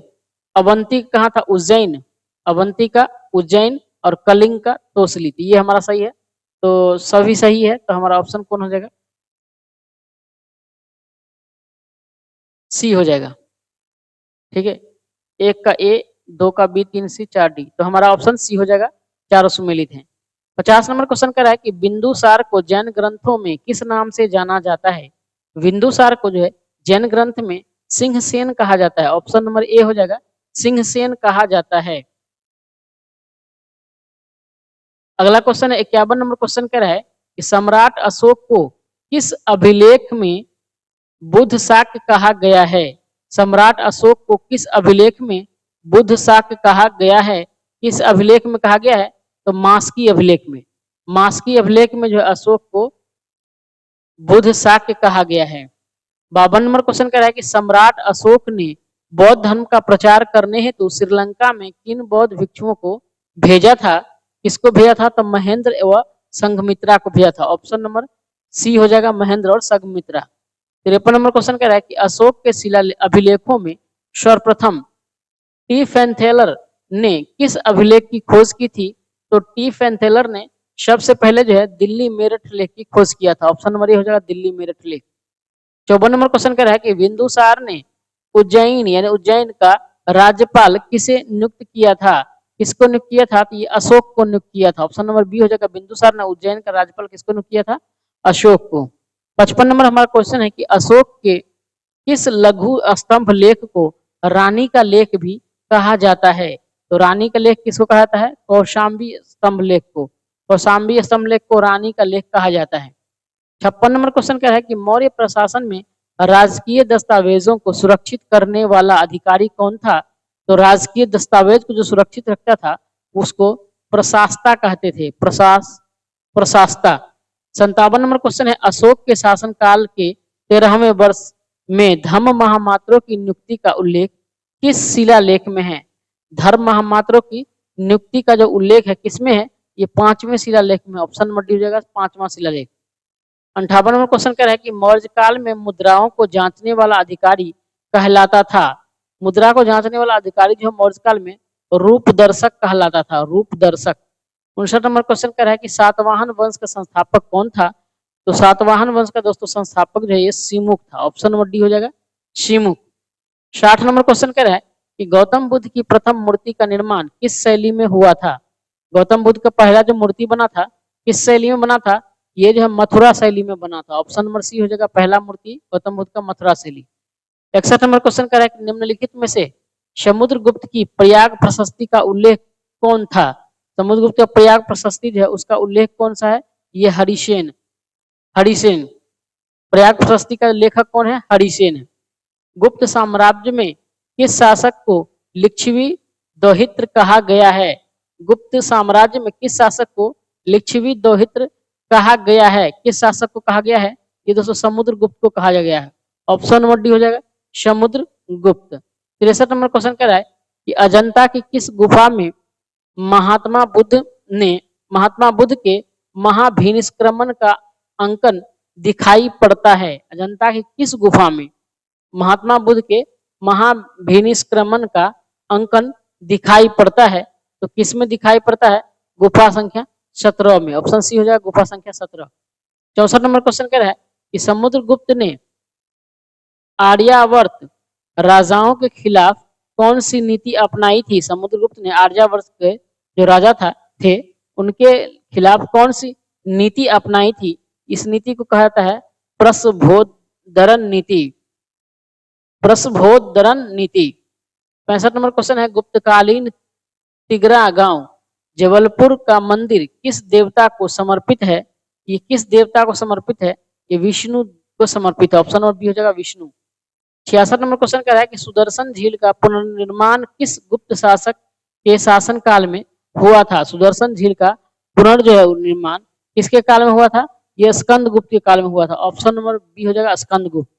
अवंती कहाँ था? उज्जैन। अवंती का उज्जैन और कलिंग का तोसली। ये हमारा सही है, तो सभी सही है। तो हमारा ऑप्शन कौन हो जाएगा? सी हो जाएगा। ठीक है, एक का ए, दो का बी, तीन सी, चार डी। तो हमारा ऑप्शन सी हो जाएगा, चारों सुमेलित हैं। 50 नंबर क्वेश्चन कर रहा है कि बिंदुसार को जैन ग्रंथों में किस नाम से जाना जाता है? बिंदुसार को जो है जैन ग्रंथ में सिंहसेन कहा जाता है। ऑप्शन नंबर ए हो जाएगा, सिंहसेन कहा जाता है। अगला क्वेश्चन है 51 नंबर क्वेश्चन कह रहा है कि सम्राट अशोक को किस अभिलेख में बुद्ध शाक्य कहा गया है? सम्राट अशोक को किस अभिलेख में बुद्ध शाक्य कहा गया है? किस अभिलेख में कहा गया है? तो मास्की अभिलेख में। मास्की अभिलेख में जो है अशोक को बुद्ध शाक्य कहा गया है। 52 नंबर क्वेश्चन कह रहा है कि सम्राट अशोक ने बौद्ध धर्म का प्रचार करने हेतु श्रीलंका में किन बौद्ध भिक्षुओं को भेजा था? किसको भेजा था? तो महेंद्र एवं संघमित्रा को भेजा था। ऑप्शन नंबर सी हो जाएगा, महेंद्र और संघमित्रा। 53 नंबर क्वेश्चन कह रहा है कि अशोक के शिला अभिलेखों में सर्वप्रथम टी फैंथेलर ने किस अभिलेख की खोज की थी? तो टी फैंथेलर ने सबसे पहले जो है दिल्ली मेरठ लेख की खोज किया था। ऑप्शन नंबर ए हो जाएगा, दिल्ली मेरठ लेख। 54 नंबर क्वेश्चन कह रहा है कि बिंदुसार ने उज्जैन यानी उज्जैन का राज्यपाल किसे नियुक्त किया था? किसको नियुक्त किया था? तो ये अशोक को नियुक्त किया था। ऑप्शन नंबर बी हो जाएगा, बिंदुसार ने उज्जैन का राज्यपाल किसको नियुक्त किया था? अशोक को। 55 नंबर हमारा क्वेश्चन है कि अशोक के किस लघु स्तंभ लेख को रानी का लेख भी कहा जाता है? तो रानी का लेख किसको कहा जाता है? कौशाम्बी स्तंभ लेख को। कौशाम्बी स्तंभ लेख को रानी का लेख कहा जाता है। 56 नंबर क्वेश्चन क्या है कि मौर्य प्रशासन में राजकीय दस्तावेजों को सुरक्षित करने वाला अधिकारी कौन था? तो राजकीय दस्तावेज को जो सुरक्षित रखता था उसको प्रशासता कहते थे। प्रशासता। 57 नंबर क्वेश्चन है अशोक के शासन काल के 13वें वर्ष में धर्म महामात्रों की नियुक्ति का उल्लेख किस शिलालेख में है? धर्म महामात्रों की नियुक्ति का जो उल्लेख है किसमें है? ये 5वें शिलालेख में। ऑप्शन नंबर डी हो जाएगा, 5वां शिलालेख। 58 नंबर क्वेश्चन कह रहा है कि मौर्य काल में मुद्राओं को जांचने वाला अधिकारी कहलाता था। मुद्रा को जांचने वाला अधिकारी जो मौर्य काल में रूपदर्शक कहलाता था, रूपदर्शक। 59 नंबर क्वेश्चन कह रहा है कि सातवाहन वंश का संस्थापक कौन था? तो सातवाहन वंश का दोस्तों संस्थापक जो है ये सिमुक था। ऑप्शन नंबर डी हो जाएगा, सिमुक। 60 नंबर क्वेश्चन कह रहा है कि गौतम बुद्ध की प्रथम मूर्ति का निर्माण किस शैली में हुआ था? गौतम बुद्ध का पहला जो मूर्ति बना था किस शैली में बना था? ये जो है मथुरा शैली में बना था। ऑप्शन नंबर सी हो जाएगा, पहला मूर्ति गौतम बुद्ध का मथुरा शैली। 61 नंबर क्वेश्चन कह रहा है कि निम्नलिखित में से समुद्रगुप्त की प्रयाग प्रशस्ति का उल्लेख कौन था? समुद्रगुप्त का प्रयाग प्रशस्ति जो है उसका उल्लेख कौन सा है? ये हरिसेन, हरिसेन। प्रयाग प्रशस्ति का लेखक कौन है? हरिसेन है। गुप्त साम्राज्य में किस शासक को लिच्छवी दोहित्र कहा गया है? गुप्त साम्राज्य में किस शासक को लिच्छवी दोहित्र कहा गया है? किस शासक को कहा गया है? ये दोस्तों समुद्रगुप्त को कहा गया है। ऑप्शन नंबर डी हो जाएगा, समुद्रगुप्त। 63 नंबर क्वेश्चन कह रहा है कि अजंता की किस गुफा में महात्मा बुद्ध के महाभिनिष्क्रमण का अंकन दिखाई पड़ता है? अजंता की किस गुफा में महात्मा बुद्ध के महाभिनिष्क्रमण का अंकन दिखाई पड़ता है? तो किस में दिखाई पड़ता है? गुफा संख्या 17 में। ऑप्शन सी हो जाएगा, गुफा संख्या 17। 64 नंबर क्वेश्चन कह रहा है कि समुद्रगुप्त ने आर्यावर्त राजाओं के खिलाफ कौन सी नीति अपनाई थी? समुद्रगुप्त ने आर्यावर्त के जो राजा थे उनके खिलाफ कौन सी नीति अपनाई थी? इस नीति को कहा जाता है प्रसभोदरन नीति, प्रसभोदरन नीति। 65 नंबर क्वेश्चन है गुप्तकालीन तिगरा गांव जबलपुर का मंदिर किस देवता को समर्पित है? ये किस देवता को समर्पित है? ये विष्णु को समर्पित है। ऑप्शन नंबर बी हो जाएगा, विष्णु। 66 नंबर क्वेश्चन कह रहा है कि सुदर्शन झील का पुनर्निर्माण किस गुप्त शासक के शासन काल में हुआ था? सुदर्शन झील का जो है निर्माण किसके काल में हुआ था? यह स्कंदगुप्त के काल में हुआ था। ऑप्शन नंबर बी हो जाएगा, स्कंदगुप्त।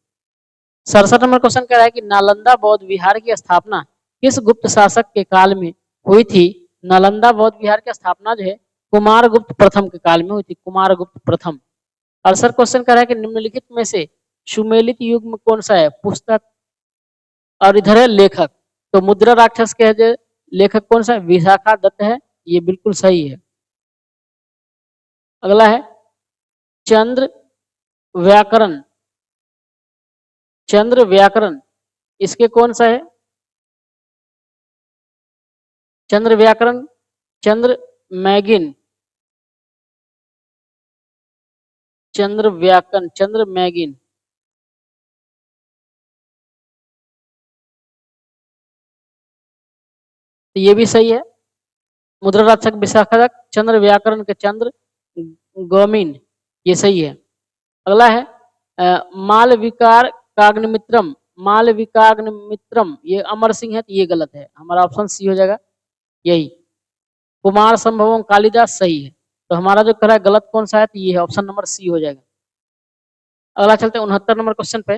67 नंबर क्वेश्चन कह रहा है कि नालंदा बौद्ध विहार की स्थापना किस गुप्त शासक के काल में हुई थी? नालंदा बौद्ध विहार की स्थापना जो है कुमारगुप्त प्रथम के काल में हुई थी, कुमारगुप्त प्रथम। 68 क्वेश्चन कह रहा है कि निम्नलिखित में से सुमेलित युग में कौन सा है पुस्तक? और इधर है लेखक, तो मुद्रा राक्षस के जो लेखक कौन सा है? विशाखा दत्त है। ये बिल्कुल सही है। अगला है चंद्र व्याकरण, चंद्र व्याकरण इसके कौन सा है? चंद्र व्याकरण, चंद्र मैगिन, चंद्र व्याकरण, चंद्र मैगिन। तो ये भी सही है। मुद्रा राक्षक विशाखा, चंद्र व्याकरण के चंद्र गौमिन, ये सही है। अगला है मालविकार काग्निमित्रम, मालविकाग्निमित्रम ये अमर सिंह है, तो ये गलत है। हमारा ऑप्शन सी हो जाएगा यही। कुमार संभवम कालिदास सही है। तो हमारा जो कह रहा है गलत कौन सा है? तो ये है, ऑप्शन नंबर सी हो जाएगा। अगला चलते हैं 69 नंबर क्वेश्चन पे।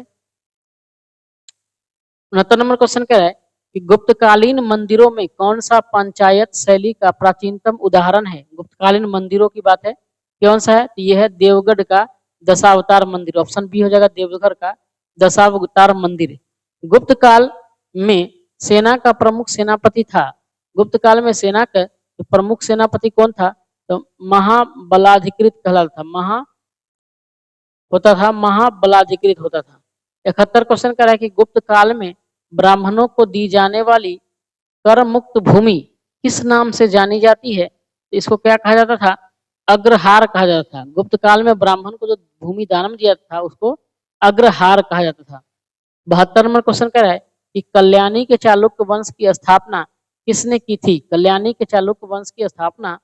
69 नंबर क्वेश्चन कह रहा है कि गुप्तकालीन मंदिरों में कौन सा पंचायत शैली का प्राचीनतम उदाहरण है? गुप्तकालीन मंदिरों की बात है, कौन सा है? तो यह है देवगढ़ का दशावतार मंदिर। ऑप्शन बी हो जाएगा, देवगढ़ का दशावतार मंदिर। गुप्त काल में सेना का प्रमुख सेनापति था। गुप्त काल में सेना का प्रमुख सेनापति कौन था? तो महाबलाधिकृत कहलाता था, महाबलाधिकृत होता था। 71 क्वेश्चन कर रहा है कि गुप्त काल में ब्राह्मणों को दी जाने वाली कर मुक्त भूमि किस नाम से जानी जाती है? तो इसको क्या कहा जाता था? अग्रहार कहा जाता था। गुप्त काल में ब्राह्मण को जो भूमि दान में दिया था उसको अग्रहार कहा जाता था। 72 नंबर क्वेश्चन कह रहा है कि कल्याणी के चालुक्य वंश की स्थापना किसने की थी? कल्याणी के चालुक्य वंश की स्थापना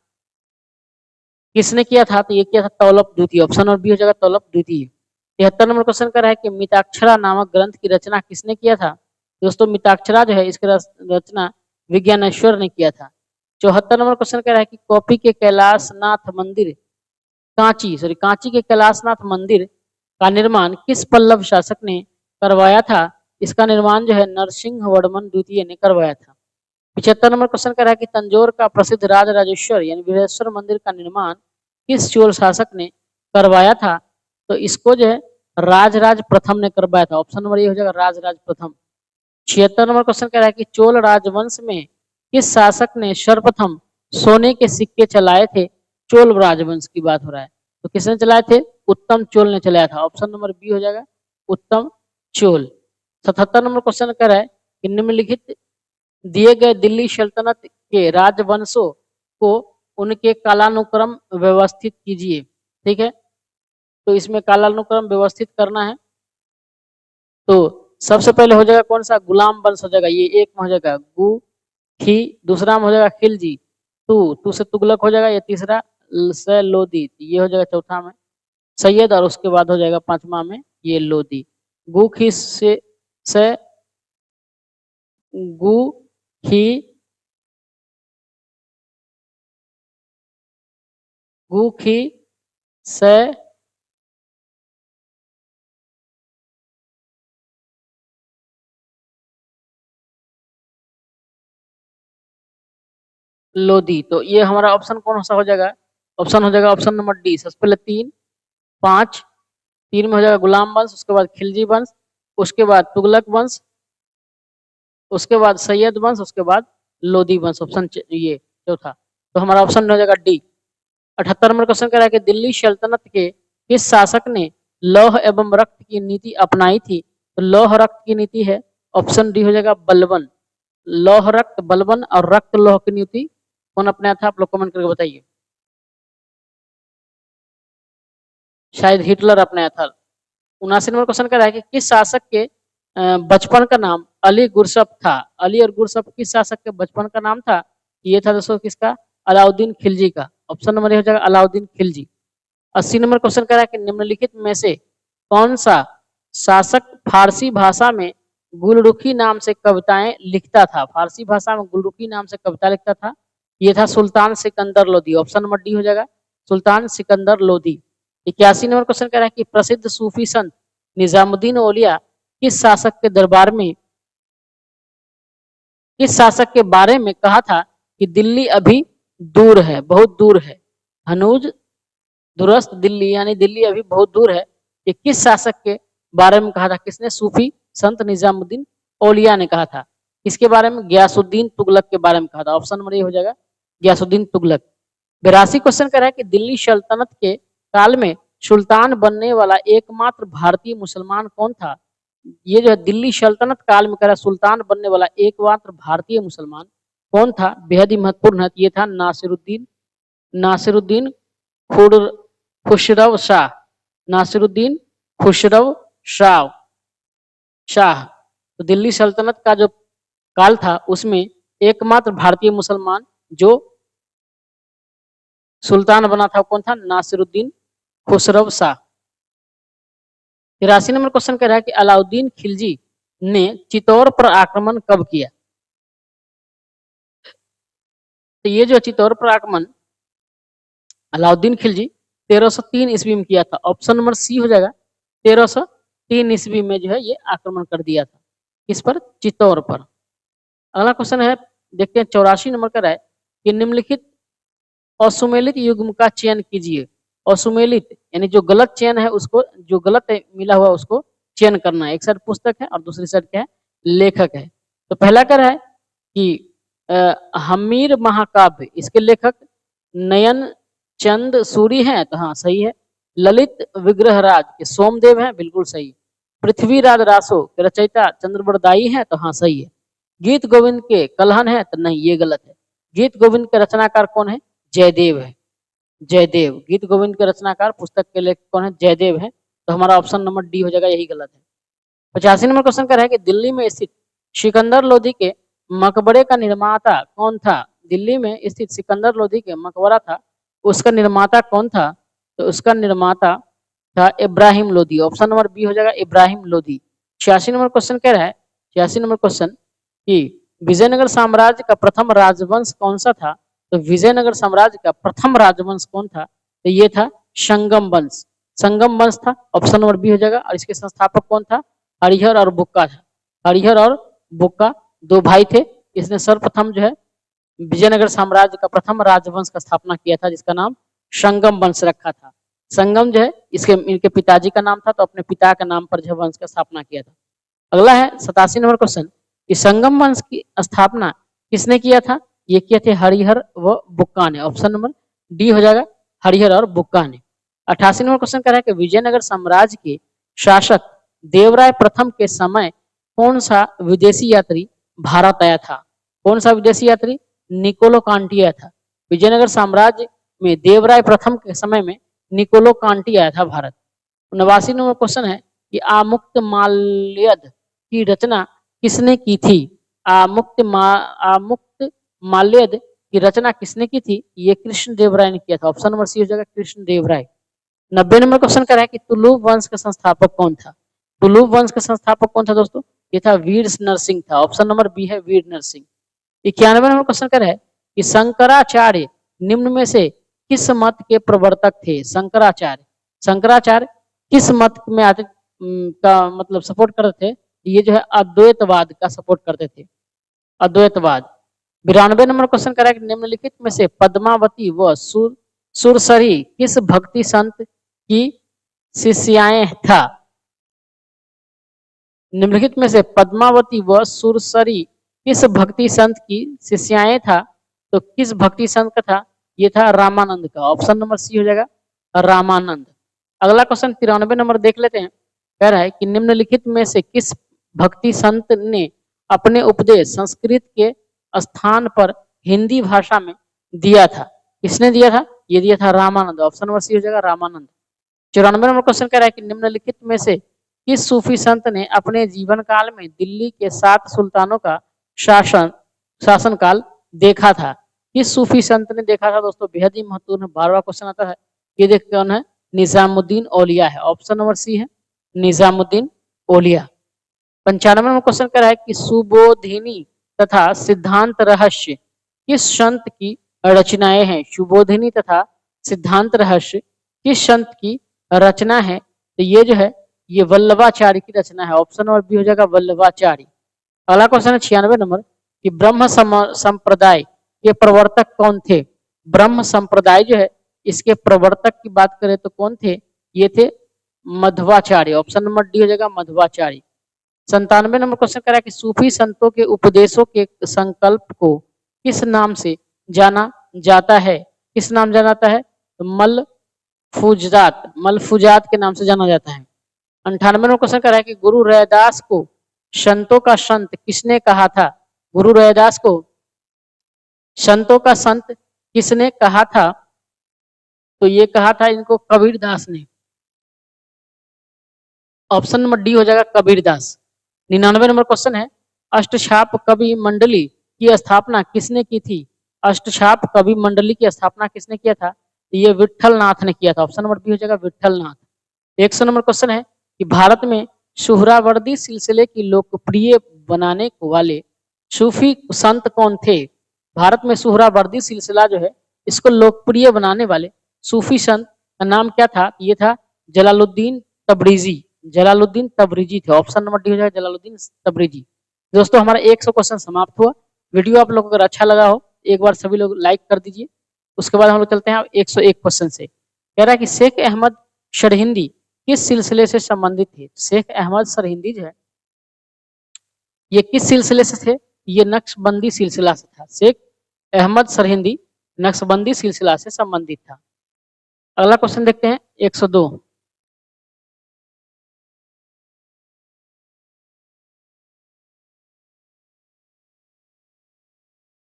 किसने किया था? तो ये किया था तौलभ द्वितीय। ऑप्शन और बी हो जाएगा, तौलभ द्वितीय। 73 नंबर क्वेश्चन कर रहा है कि मिताक्षरा नामक ग्रंथ की रचना किसने किया था? दोस्तों मिताक्षरा जो है इसकी रचना विज्ञानेश्वर ने किया था। 74 नंबर क्वेश्चन कह रहा है कि कॉपी के कैलाशनाथ मंदिर कांची के कैलाशनाथ मंदिर का निर्माण किस पल्लव शासक ने करवाया था? इसका निर्माण जो है नरसिंह वर्मन द्वितीय ने करवाया था। 75 नंबर क्वेश्चन कह रहा है कि तंजौर का प्रसिद्ध राजराजेश्वर यानी वीरेश्वर मंदिर का निर्माण किस चोल शासक ने करवाया था? तो इसको जो है राजराज प्रथम ने करवाया था। ऑप्शन नंबर ए हो जाएगा, राजराज प्रथम। 76 नंबर क्वेश्चन कह रहा है कि चोल राजवंश में किस शासक ने सर्वप्रथम सोने के सिक्के चलाए थे? चोल राजवंश की बात हो रहा है। तो किसने चलाए थे? उत्तम चोल ने चलाया था। ऑप्शन नंबर बी हो जाएगा, उत्तम चोल। 77 नंबर क्वेश्चन कर रहा है कि निम्नलिखित दिए गए दिल्ली सल्तनत के राजवंशों को उनके कालानुक्रम व्यवस्थित कीजिए। ठीक है, तो इसमें कालानुक्रम व्यवस्थित करना है। तो सबसे पहले हो जाएगा कौन सा? गुलाम वंश हो जाएगा, ये एक में हो जाएगा गु खी, दूसरा में हो जाएगा खिलजी, तू से तुगलक हो जाएगा, ये तीसरा से लोदी, ये हो जाएगा चौथा में सैयद, और उसके बाद हो जाएगा पांचवा में ये लोदी। गु खी से गु खी गु खी से लोदी। तो ये हमारा ऑप्शन कौन सा हो जाएगा? ऑप्शन हो जाएगा ऑप्शन नंबर डी। सबसे पहले 3, 5, 3 में हो जाएगा गुलाम वंश, उसके बाद खिलजी वंश, उसके बाद तुगलक वंश, उसके बाद सैयद वंश, उसके बाद लोदी वंश। ऑप्शन ये चौथा, तो हमारा ऑप्शन हो जाएगा डी। 78 नंबर क्वेश्चन कह रहा है कि दिल्ली सल्तनत के किस शासक ने लौह एवं रक्त की नीति अपनाई थी? तो लौह रक्त की नीति है, ऑप्शन डी हो जाएगा बलबन। लौह रक्त बलबन और रक्त लौह की नीति कौन अपनाया था? आप लोग कमेंट करके बताइए। शायद हिटलर अपनाया था। 79 नंबर क्वेश्चन कह रहा है कि किस शासक के बचपन का नाम अली गुरसफ था? अली और गुरसफ किस शासक के बचपन का नाम था? ये था दोस्तों किसका? अलाउद्दीन खिलजी का। ऑप्शन नंबर ए हो जाएगा अलाउद्दीन खिलजी। 80 नंबर क्वेश्चन कह रहा है कि निम्नलिखित में से कौन सा शासक फारसी भाषा में गुलरुखी नाम से कविताएं लिखता था? फारसी भाषा में गुलरुखी नाम से कविता लिखता था, ये था Sultan Sikandar Lodi. Option number D हो जाएगा सुल्तान सिकंदर लोदी। 81 नंबर क्वेश्चन कह रहा है कि प्रसिद्ध सूफी संत निजामुद्दीन औलिया किस शासक के दरबार में किस शासक के बारे में कहा था कि दिल्ली अभी दूर है, बहुत दूर है? हनूज दुरस्त दिल्ली, यानी दिल्ली अभी बहुत दूर है, ये किस शासक के बारे में कहा था? किसने? सूफी संत निजामुद्दीन औलिया ने कहा था। किसके बारे में? गयासुद्दीन तुगलक के बारे में कहा था। ऑप्शन नंबर ए हो जाएगा गयासुद्दीन तुगलक। 82 क्वेश्चन कह रहा है कि दिल्ली सल्तनत के काल में सुल्तान बनने वाला एकमात्र भारतीय मुसलमान कौन था? ये जो है दिल्ली सल्तनत काल में कह रहा है सुल्तान बनने वाला एकमात्र भारतीय मुसलमान कौन था? बेहद ही महत्वपूर्ण है। ये था नासिरुद्दीन खुसरव शाह। नासिरुद्दीन खुसरव शाह। तो दिल्ली सल्तनत का जो काल था उसमें एकमात्र भारतीय मुसलमान जो सुल्तान बना था कौन था? नासिरुद्दीन खुसरव शाह। 83 नंबर क्वेश्चन कह रहा है कि अलाउद्दीन खिलजी ने चित्तौड़ पर आक्रमण कब किया? तो ये जो चित्तौड़ पर आक्रमण अलाउद्दीन खिलजी 1303 ईस्वी में किया था। ऑप्शन नंबर सी हो जाएगा 1303 ईस्वी में जो है ये आक्रमण कर दिया था। किस पर? चित्तौड़ पर। अगला क्वेश्चन है, देखते हैं 84 नंबर का है कि निम्नलिखित असुमेलित युग्म का चयन कीजिए। असुमेलित यानी जो गलत चयन है उसको, जो गलत है मिला हुआ उसको चयन करना है। एक साइड पुस्तक है और दूसरी साइड क्या है? लेखक है। तो पहला कह रहा है कि हमीर महाकाव्य, इसके लेखक नयन चंद सूरी हैं, तो हाँ सही है। ललित विग्रहराज के सोमदेव हैं, बिल्कुल सही। पृथ्वीराज रासो के रचयिता चंद्रवरदायी हैं, तो हाँ सही है। गीत गोविंद के कलहन है, तो नहीं ये गलत है। गीत गोविंद के रचनाकार कौन है? जयदेव है। जयदेव गीत गोविंद के रचनाकार, पुस्तक के लेखक कौन है? जयदेव है। तो हमारा ऑप्शन नंबर डी हो जाएगा, यही गलत है। 85 नंबर क्वेश्चन कर रहा है कि दिल्ली में स्थित सिकंदर लोधी के मकबरे का निर्माता कौन था? दिल्ली में स्थित सिकंदर लोधी के मकबरा था, उसका निर्माता कौन था? तो उसका निर्माता था Ibrahim Lodhi. Option number B हो जाएगा इब्राहिम लोधी। 86 नंबर क्वेश्चन कह रहा है, 86 नंबर क्वेश्चन कि विजयनगर साम्राज्य का प्रथम राजवंश कौन सा था? तो विजयनगर साम्राज्य का प्रथम राजवंश कौन था? तो ये था संगम वंश। संगम वंश था, ऑप्शन नंबर बी हो जाएगा। और इसके संस्थापक कौन था? हरिहर और बुक्का था। हरिहर और बुक्का दो भाई थे। इसने सर्वप्रथम जो है विजयनगर साम्राज्य का प्रथम राजवंश का स्थापना किया था, जिसका नाम संगम वंश रखा था। संगम जो है इसके इनके पिताजी का नाम था, तो अपने पिता के नाम पर जो वंश का स्थापना किया था। अगला है 87 नंबर क्वेश्चन कि संगम वंश की स्थापना किसने किया था? ये किए थे हरिहर व बुक्का ने। ऑप्शन नंबर डी हो जाएगा, हरिहर और बुक्का ने। 88 नंबर क्वेश्चन कह रहा है कि विजयनगर साम्राज्य के शासक देवराय प्रथम के समय कौन सा विदेशी यात्री भारत आया था? कौन सा विदेशी यात्री? निकोलो कांटी आया था। विजयनगर साम्राज्य में देवराय प्रथम के समय में निकोलो कांटी आया था भारत। 89 नंबर क्वेश्चन है कि आमुक्त माल्यद की रचना किसने की थी? आमुक्त माल्यद की रचना किसने की थी? ये कृष्ण देव राय ने किया था। ऑप्शन नंबर सी हो जाएगा, कृष्ण देव राय। 90 नंबर क्वेश्चन कर रहा है कि तुलुप वंश का संस्थापक कौन था? तुलुप वंश का संस्थापक कौन था दोस्तों? ये था वीर नरसिंह था। ऑप्शन नंबर बी है, वीर नरसिंह। 91 नंबर क्वेश्चन कर रहा है कि शंकराचार्य निम्न में से किस मत के प्रवर्तक थे? शंकराचार्य किस मत में आते का मतलब सपोर्ट करते थे? ये जो है अद्वैतवाद का सपोर्ट करते थे, अद्वैतवाद। 92 नंबर क्वेश्चन कर रहा है कि निम्नलिखित में से पद्मावती व सुरसरी किस भक्ति संत की शिष्याएं था? निम्नलिखित में से पद्मावती व सुरसरी किस भक्ति संत की शिष्याएं था? तो किस भक्ति संत का था? ये था रामानंद का। ऑप्शन नंबर सी हो जाएगा, रामानंद। अगला क्वेश्चन 93 नंबर देख लेते हैं। कह रहा है कि निम्नलिखित में से किस भक्ति संत ने अपने उपदेश संस्कृत के स्थान पर हिंदी भाषा में दिया था? किसने दिया था? ये दिया था रामानंद। ऑप्शन नंबर सी हो जाएगा, रामानंद। 94 नंबर क्वेश्चन कह रहा है कि निम्नलिखित में से किस सूफी संत ने अपने जीवन काल में दिल्ली के 7 सुल्तानों का शासन काल देखा था? किस सूफी संत ने देखा था दोस्तों? बेहद ही महत्वपूर्ण 12वां क्वेश्चन आता है। ये देख कौन है? निजामुद्दीन औलिया है। ऑप्शन नंबर सी है, निजामुद्दीन औलिया। 95 नंबर क्वेश्चन कह रहा है कि सुबोधिनी तथा सिद्धांत रहस्य किस संत की रचनाएं हैं? सुबोधिनी तथा सिद्धांत रहस्य किस संत की रचना है? तो ये जो है ये वल्लभाचार्य की रचना है। ऑप्शन नंबर बी हो जाएगा, वल्लभाचार्य। अगला क्वेश्चन है 96 नंबर कि ब्रह्म संप्रदाय के प्रवर्तक कौन थे? ब्रह्म संप्रदाय जो है इसके प्रवर्तक की बात करें तो कौन थे? ये थे मध्वाचार्य। ऑप्शन नंबर डी हो जाएगा, मध्वाचार्य। 97 नंबर क्वेश्चन कर रहा है कि सूफी संतों के उपदेशों के संकल्प को किस नाम से जाना जाता है? किस नाम जाना जाता है? तो मलफूजात के नाम से जाना जाता है। 98 नंबर क्वेश्चन कर रहा है कि गुरु रैदास को संतों का संत किसने कहा था? गुरु रैदास को संतों का संत किसने कहा था? तो ये कहा था इनको कबीरदास ने। ऑप्शन नंबर डी हो जाएगा, कबीरदास। 99 नंबर क्वेश्चन है अष्टछाप कवि मंडली की स्थापना किसने की थी? अष्टछाप कवि मंडली की स्थापना किसने किया था? ये विठल नाथ ने किया था। ऑप्शन नंबर बी हो जाएगा, विठल नाथ। 100 नंबर क्वेश्चन है कि भारत में सुहरावर्दी सिलसिले की लोकप्रिय बनाने वाले सूफी संत कौन थे? भारत में सुहरावर्दी सिलसिला जो है इसको लोकप्रिय बनाने वाले सूफी संत का नाम क्या था? ये था जलालुद्दीन तबरीजी। जलालुद्दीन तबरीजी थे। ऑप्शन नंबर डी हो जाएगा, जलालुद्दीन तबरीजी। दोस्तों हमारा 100 क्वेश्चन समाप्त हुआ। वीडियो आप लोगों को अगर अच्छा लगा हो एक बार सभी लोग लाइक कर दीजिए। उसके बाद हम लोग चलते हैं 101 क्वेश्चन से। कह रहा है कि शेख अहमद सरहिंदी किस सिलसिले से संबंधित थे? शेख अहमद सरहिंदी जो है ये किस सिलसिले से थे? ये नक्शबंदी सिलसिला से था। शेख अहमद सरहिंदी नक्शबंदी सिलसिला से संबंधित था। अगला क्वेश्चन देखते हैं 102।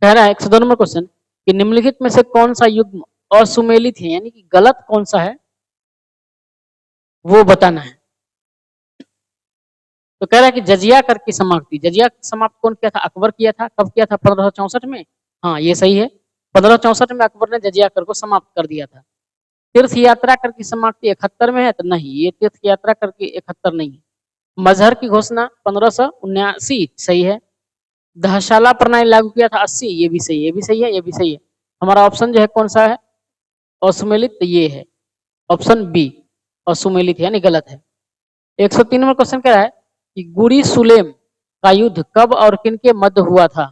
कह रहा है 102 नंबर क्वेश्चन कि निम्नलिखित में से कौन सा युग्म असुमेलित है, यानी कि गलत कौन सा है वो बताना है। तो कह रहा है कि जजिया कर की समाप्ति, जजिया समाप्त कौन किया था? अकबर किया था। कब किया था? 1564 में। हाँ ये सही है, 1564 में अकबर ने जजिया कर को समाप्त कर दिया था। तीर्थ यात्रा कर की समाप्ति 71 में है तो नहीं, ये तीर्थ यात्रा कर की 71 नहीं है। मजहर की घोषणा 1579 सही है। दहशाला प्रणाली लागू किया था 80, ये भी सही है, ये भी सही है, ये भी सही है। हमारा ऑप्शन जो है कौन सा है? असुमेलित, ये है ऑप्शन बी, असुमेलित यानी गलत है। 103 नंबर क्वेश्चन कह रहा है कि गुरी सुलेम का युद्ध कब और किनके मध्य हुआ था?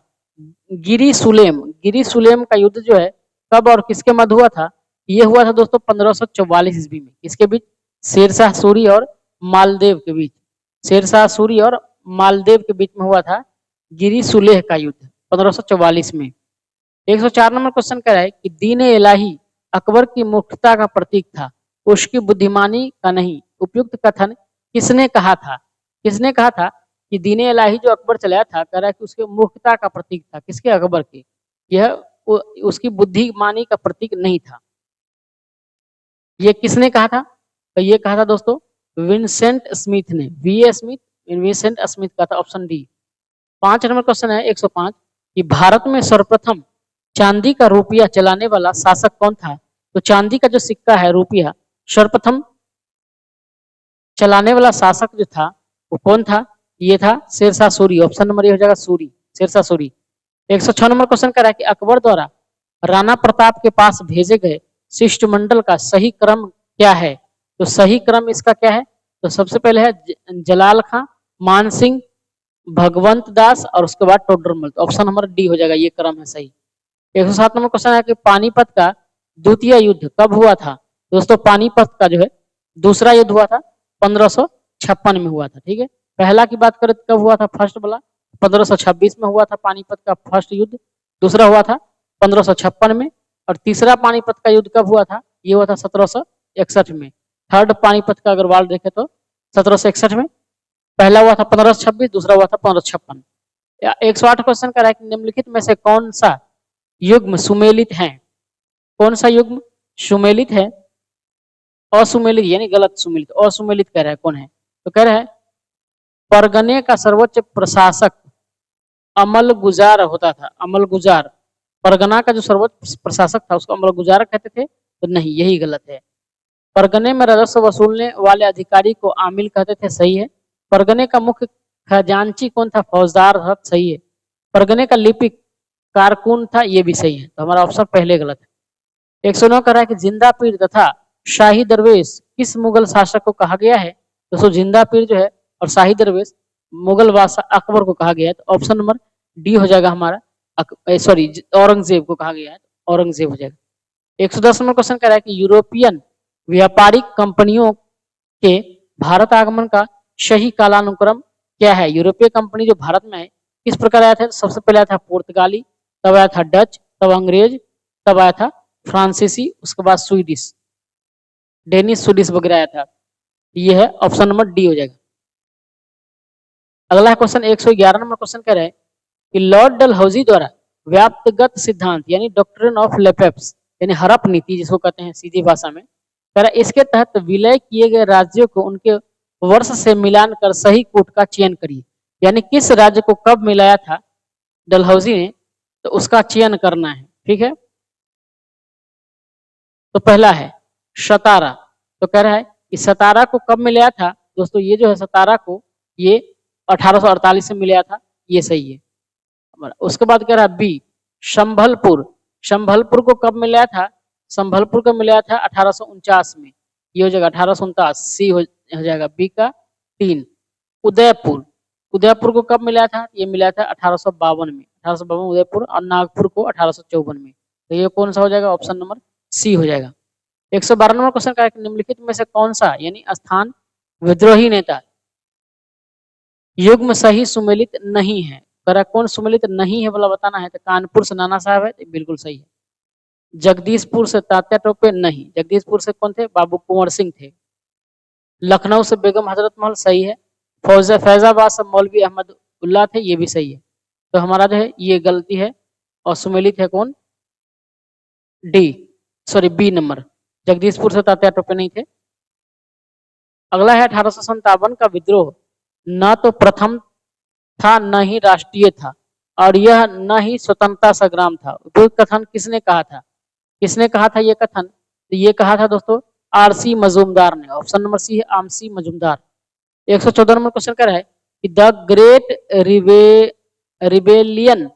गिरी सुलेम का युद्ध जो है कब और किसके मध्य हुआ था? ये हुआ था दोस्तों 1544 ईस्वी में। किसके बीच? शेरशाह सूरी और मालदेव के बीच। शेरशाह सूरी और मालदेव के बीच में हुआ था गिरी सुलेह का युद्ध। 1544 में। 104 नंबर क्वेश्चन कह रहा है कि दीन इलाही अकबर की मूर्खता का प्रतीक था, उसकी बुद्धिमानी का नहीं। उपयुक्त कथन किसने कहा था? किसने कहा था कि दीन इलाही जो अकबर चलाया था, कह रहा है कि उसके मूर्खता का प्रतीक था। किसके? अकबर के। यह उसकी बुद्धिमानी का प्रतीक नहीं था। ये किसने कहा था? तो ये कहा था दोस्तों विंसेंट स्मिथ ने। विंसेंट स्मिथ का था, ऑप्शन डी। 5 नंबर क्वेश्चन है 105 कि भारत में सर्वप्रथम चांदी का रुपया चलाने वाला शासक कौन था? तो चांदी का जो सिक्का है, रुपया, सर्वप्रथम चलाने वाला शासक जो था वो कौन था? ये था Sher Shah Suri. Option number A हो जाएगा सूरी, शेरशाह सूरी। 106 नंबर क्वेश्चन कर रहा है कि अकबर द्वारा राणा प्रताप के पास भेजे गए शिष्टमंडल का सही क्रम क्या है? तो सही क्रम इसका क्या है? तो सबसे पहले है जलाल खां, मान सिंह, भगवंत दास और उसके बाद टोडरमल। तो ऑप्शन नंबर डी हो जाएगा, ये क्रम है सही। 107 नंबर क्वेश्चन है कि पानीपत का द्वितीय युद्ध कब हुआ था? दोस्तों पानीपत का जो है दूसरा युद्ध हुआ था 1556 में हुआ था। ठीक है, पहला की बात करें तो कब हुआ था? फर्स्ट वाला 1526 में हुआ था पानीपत का फर्स्ट युद्ध। दूसरा हुआ था 1556 में। और तीसरा पानीपत का युद्ध कब हुआ था? ये हुआ था 1761 में। थर्ड पानीपत का अगर वार देखे तो 1761 में। पहला हुआ था 1526, दूसरा हुआ था 1556। 108 क्वेश्चन का है कि निम्नलिखित में से कौन सा युग्म सुमेलित है? कौन सा युग्म सुमेलित है? असुमेलित यानी गलत सुमेलित, असुमेलित कह रहा है कौन है? तो कह रहा है परगने का सर्वोच्च प्रशासक अमल गुजार होता था। अमल गुजार, परगना का जो सर्वोच्च प्रशासक था उसको अमल गुजार कहते थे। तो नहीं, यही गलत है। परगने में राजस्व वसूलने वाले अधिकारी को आमिल कहते थे, सही है। परगने का मुख्य खजांची कौन था? फौजदार था, सही है। परगने का लिपिक कारकुन था, ये भी सही है। तो हमारा ऑप्शन पहले गलत है। 109 कह रहा है कि जिंदा पीर तथा शाही दरवेश किस मुगल शासक को कहा गया है? दोस्तों जिंदा पीर जो है और शाही दरवेश मुगल बादशाह अकबर को कहा गया है। तो ऑप्शन नंबर डी हो जाएगा हमारा, सॉरी औरंगजेब को कहा गया है, औरंगजेब हो जाएगा। 110 नंबर क्वेश्चन कह रहा है कि यूरोपियन व्यापारिक कंपनियों के भारत आगमन का सही कालानुक्रम क्या है? यूरोपीय कंपनी जो भारत में है किस प्रकार आया था? सबसे पहले आया था पुर्तगाली, तब आया था डच, तब अंग्रेज, तब आया था फ्रांसीसी, उसके बाद स्वीडिश, डेनिश, स्वीडिश वगैरह आया था। ये है ऑप्शन नंबर डी हो जाएगा। अगला क्वेश्चन 111 नंबर क्वेश्चन कह रहे हैं कि लॉर्ड डलहौजी द्वारा व्याप्तगत सिद्धांत यानी डॉक्ट्रिन ऑफ लेपेप्स यानी हड़प नीति जिसको कहते हैं सीधी भाषा में, कह रहा इसके तहत विलय किए गए राज्यों को उनके वर्ष से मिलान कर सही कूट का चयन करिए। यानी किस राज्य को कब मिलाया था डलहौजी ने, तो उसका चयन करना है। ठीक है, तो पहला है सतारा। तो कह रहा है कि सतारा को कब मिलाया था? दोस्तों ये जो है सतारा को ये 1848 में मिलाया था, ये सही है। उसके बाद कह रहा है बी संभलपुर। संभलपुर को कब मिलाया था? संभलपुर को मिलाया था 1849 में, ये हो जाएगा 1849, सी हो जाएगा बी का 3। उदयपुर, उदयपुर को कब मिलाया था? ये मिलाया था 1852 में, 1852 उदयपुर। और नागपुर को 1854 में। तो ये कौन सा हो जाएगा? ऑप्शन नंबर सी हो जाएगा। 112 नंबर क्वेश्चन का निम्नलिखित में से कौन सा यानी स्थान विद्रोही नेता युग्म सही सुमेलित नहीं है? करा कौन सुमेलित नहीं है बोला बताना है। तो कानपुर से नाना साहब है, बिल्कुल सही है। जगदीशपुर से तात्या टोपे नहीं। जगदीशपुर से कौन थे? बाबू कुंवर सिंह थे। लखनऊ से बेगम हजरत महल सही है। फैजाबाद से मौलवी अहमद उल्ला थे, ये भी सही है। तो हमारा जो है ये गलती है और सुमेलित है कौन? डी, सॉरी बी नंबर, जगदीशपुर से तात्या टोपे नहीं थे। अगला है 1857 का विद्रोह न तो प्रथम था न ही राष्ट्रीय था और यह न ही स्वतंत्रता संग्राम था। उपयुक्त कथन किसने कहा था? किसने कहा था ये कथन? तो ये कहा था दोस्तों आरसी मजूमदार ने। ऑप्शन नंबर सी है आमसी मजूमदार। 114 नंबर क्वेश्चन कर रहा है कि द ग्रेट रिबेलियन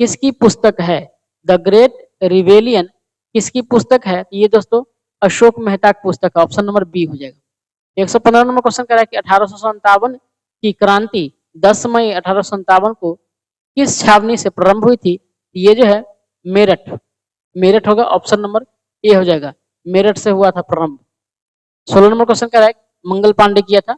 किसकी पुस्तक है? द ग्रेट रिबेलियन किसकी पुस्तक है? ये दोस्तों अशोक मेहता की पुस्तक है, ऑप्शन नंबर बी हो जाएगा। 115 नंबर क्वेश्चन कर रहा है कि 1857 की क्रांति 10 मई 1857 को किस छावनी से प्रारंभ हुई थी? ये जो है मेरठ, मेरठ होगा, ऑप्शन नंबर ए हो जाएगा, मेरठ से हुआ था प्रारंभ। 16 नंबर क्वेश्चन कह रहा है मंगल पांडे किया था।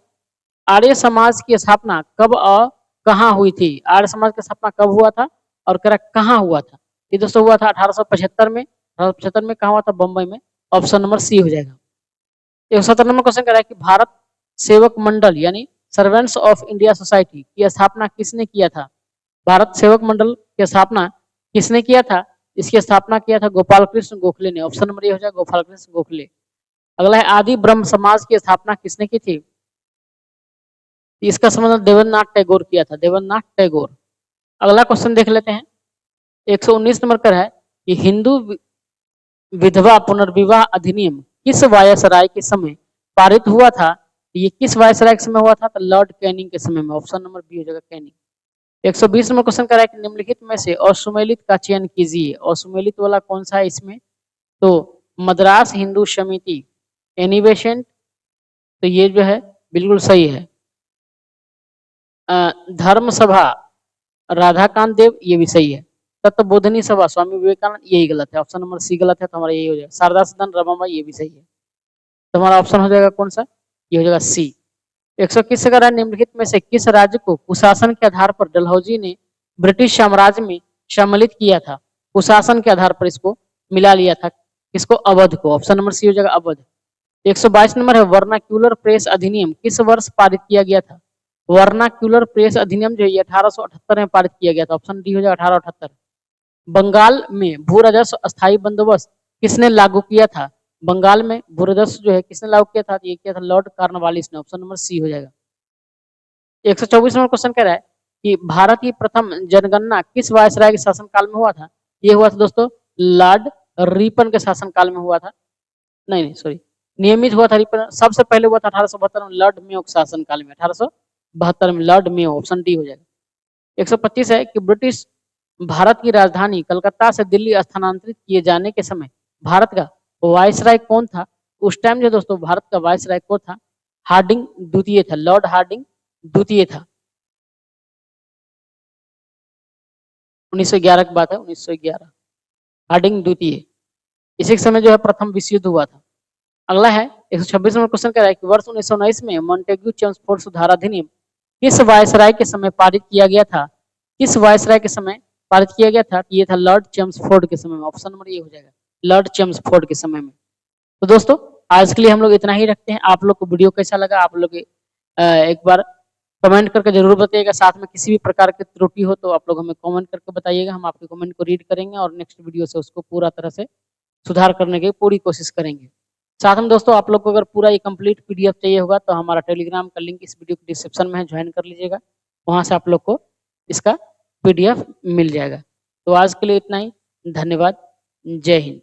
आर्य समाज की स्थापना कब और कहाँ हुई थी? आर्य समाज की स्थापना कब हुआ था? और कह रहा कहाँ हुआ था। ये दोस्तों हुआ था 1875 में। 1875 में कहाँ हुआ था? बम्बई में। ऑप्शन नंबर सी हो जाएगा। 170 नंबर क्वेश्चन कह रहा है कि भारत सेवक मंडल यानी सर्वेंट्स ऑफ इंडिया सोसाइटी की स्थापना किसने किया था? भारत सेवक मंडल की स्थापना किसने किया था? इसकी स्थापना किया था गोपाल कृष्ण गोखले ने। ऑप्शन नंबर ए हो जाएगा, गोपाल कृष्ण गोखले। अगला है आदि ब्रह्म समाज की स्थापना किसने की थी? इसका संबंध देवेंद्रनाथ टैगोर किया था, देवेंद्रनाथ टैगोर। अगला क्वेश्चन देख लेते हैं। 119 नंबर पर है कि हिंदू विधवा पुनर्विवाह अधिनियम किस वायसराय के समय पारित हुआ था? ये किस वायसराय के समय हुआ था? तो लॉर्ड कैनिंग के समय में। ऑप्शन नंबर बी हो जाएगा, कैनिंग। 120 नंबर क्वेश्चन कर रहा है कि निम्नलिखित में से असुमेलित का चयन कीजिए। असुमेलित वाला कौन सा है इसमें? तो मद्रास हिंदू समिति, एनिवेशन, तो ये जो है बिल्कुल सही है। धर्म सभा, राधाकांत देव, ये भी सही है। तत्वबोधनी सभा, स्वामी विवेकानंद, यही गलत है। ऑप्शन नंबर सी गलत है, तो हमारा यही हो जाएगा। शारदा सदन, रमाबाई, ये भी सही है। तो हमारा ऑप्शन हो जाएगा कौन सा? ये हो जाएगा सी। 121 से कह निम्नलिखित में से किस राज्य को कुशासन के आधार पर डलहौजी ने ब्रिटिश साम्राज्य में सम्मिलित किया था? कुशासन के आधार पर इसको मिला लिया था। किसको? अवध को। ऑप्शन नंबर सी हो जाएगा, अवध। 122 नंबर है वर्नाक्यूलर प्रेस अधिनियम किस वर्ष पारित किया गया था? वर्नाक्यूलर प्रेस अधिनियम जो है 1878 में पारित किया गया था। ऑप्शन डी हो जाएगा, 1878। बंगाल में भू राजस्व अस्थायी बंदोबस्त किसने लागू किया था? बंगाल में भू राजस्व जो है किसने लागू किया था? ये किया था लॉर्ड कॉर्नवालिस ने। ऑप्शन नंबर सी हो जाएगा। 124 नंबर क्वेश्चन कह रहा है कि भारत की प्रथम जनगणना किस वायसराय के शासनकाल में हुआ था? ये हुआ था दोस्तों लॉर्ड रिपन के शासनकाल में हुआ था। नहीं सॉरी, नियमित हुआ था रिपन। सबसे पहले हुआ था 1872 में लॉर्ड मेयो के शासनकाल में। 1872 में लॉर्ड मेयो। ऑप्शन डी हो जाएगा। 125 है कि ब्रिटिश भारत की राजधानी कलकत्ता से दिल्ली स्थानांतरित किए जाने के समय भारत का वायसराय कौन था? उस टाइम जो दोस्तों भारत का वायसराय कौन था? हार्डिंग द्वितीय था, लॉर्ड हार्डिंग द्वितीय था। 1911 की बात है, 1911। हार्डिंग द्वितीय। इसी समय जो है प्रथम विश्व युद्ध हुआ था। अगला है 126 नंबर क्वेश्चन कह रहा है कि वर्ष 1919 में मॉन्टेग्यू चेम्सफोर्ड सुधार अधिनियम किस वायसराय के समय पारित किया गया था? किस वायसराय के समय पारित किया गया था? ये था लॉर्ड चेम्सफोर्ड के समय में। ऑप्शन नंबर ये हो जाएगा, लॉर्ड चेम्सफोर्ड के समय में। तो दोस्तों आज के लिए हम लोग इतना ही रखते हैं। आप लोग को वीडियो कैसा लगा आप लोग एक बार कमेंट करके जरूर बताइएगा। साथ में किसी भी प्रकार की त्रुटि हो तो आप लोग हमें कमेंट करके बताइएगा। हम आपके कमेंट को रीड करेंगे और नेक्स्ट वीडियो से उसको पूरा तरह से सुधार करने की पूरी कोशिश करेंगे। साथ में दोस्तों आप लोग को अगर पूरा ये कंप्लीट पीडीएफ चाहिए होगा तो हमारा टेलीग्राम का लिंक इस वीडियो के डिस्क्रिप्शन में है, ज्वाइन कर लीजिएगा। वहां से आप लोग को इसका पीडीएफ मिल जाएगा। तो आज के लिए इतना ही। धन्यवाद। जय हिंद।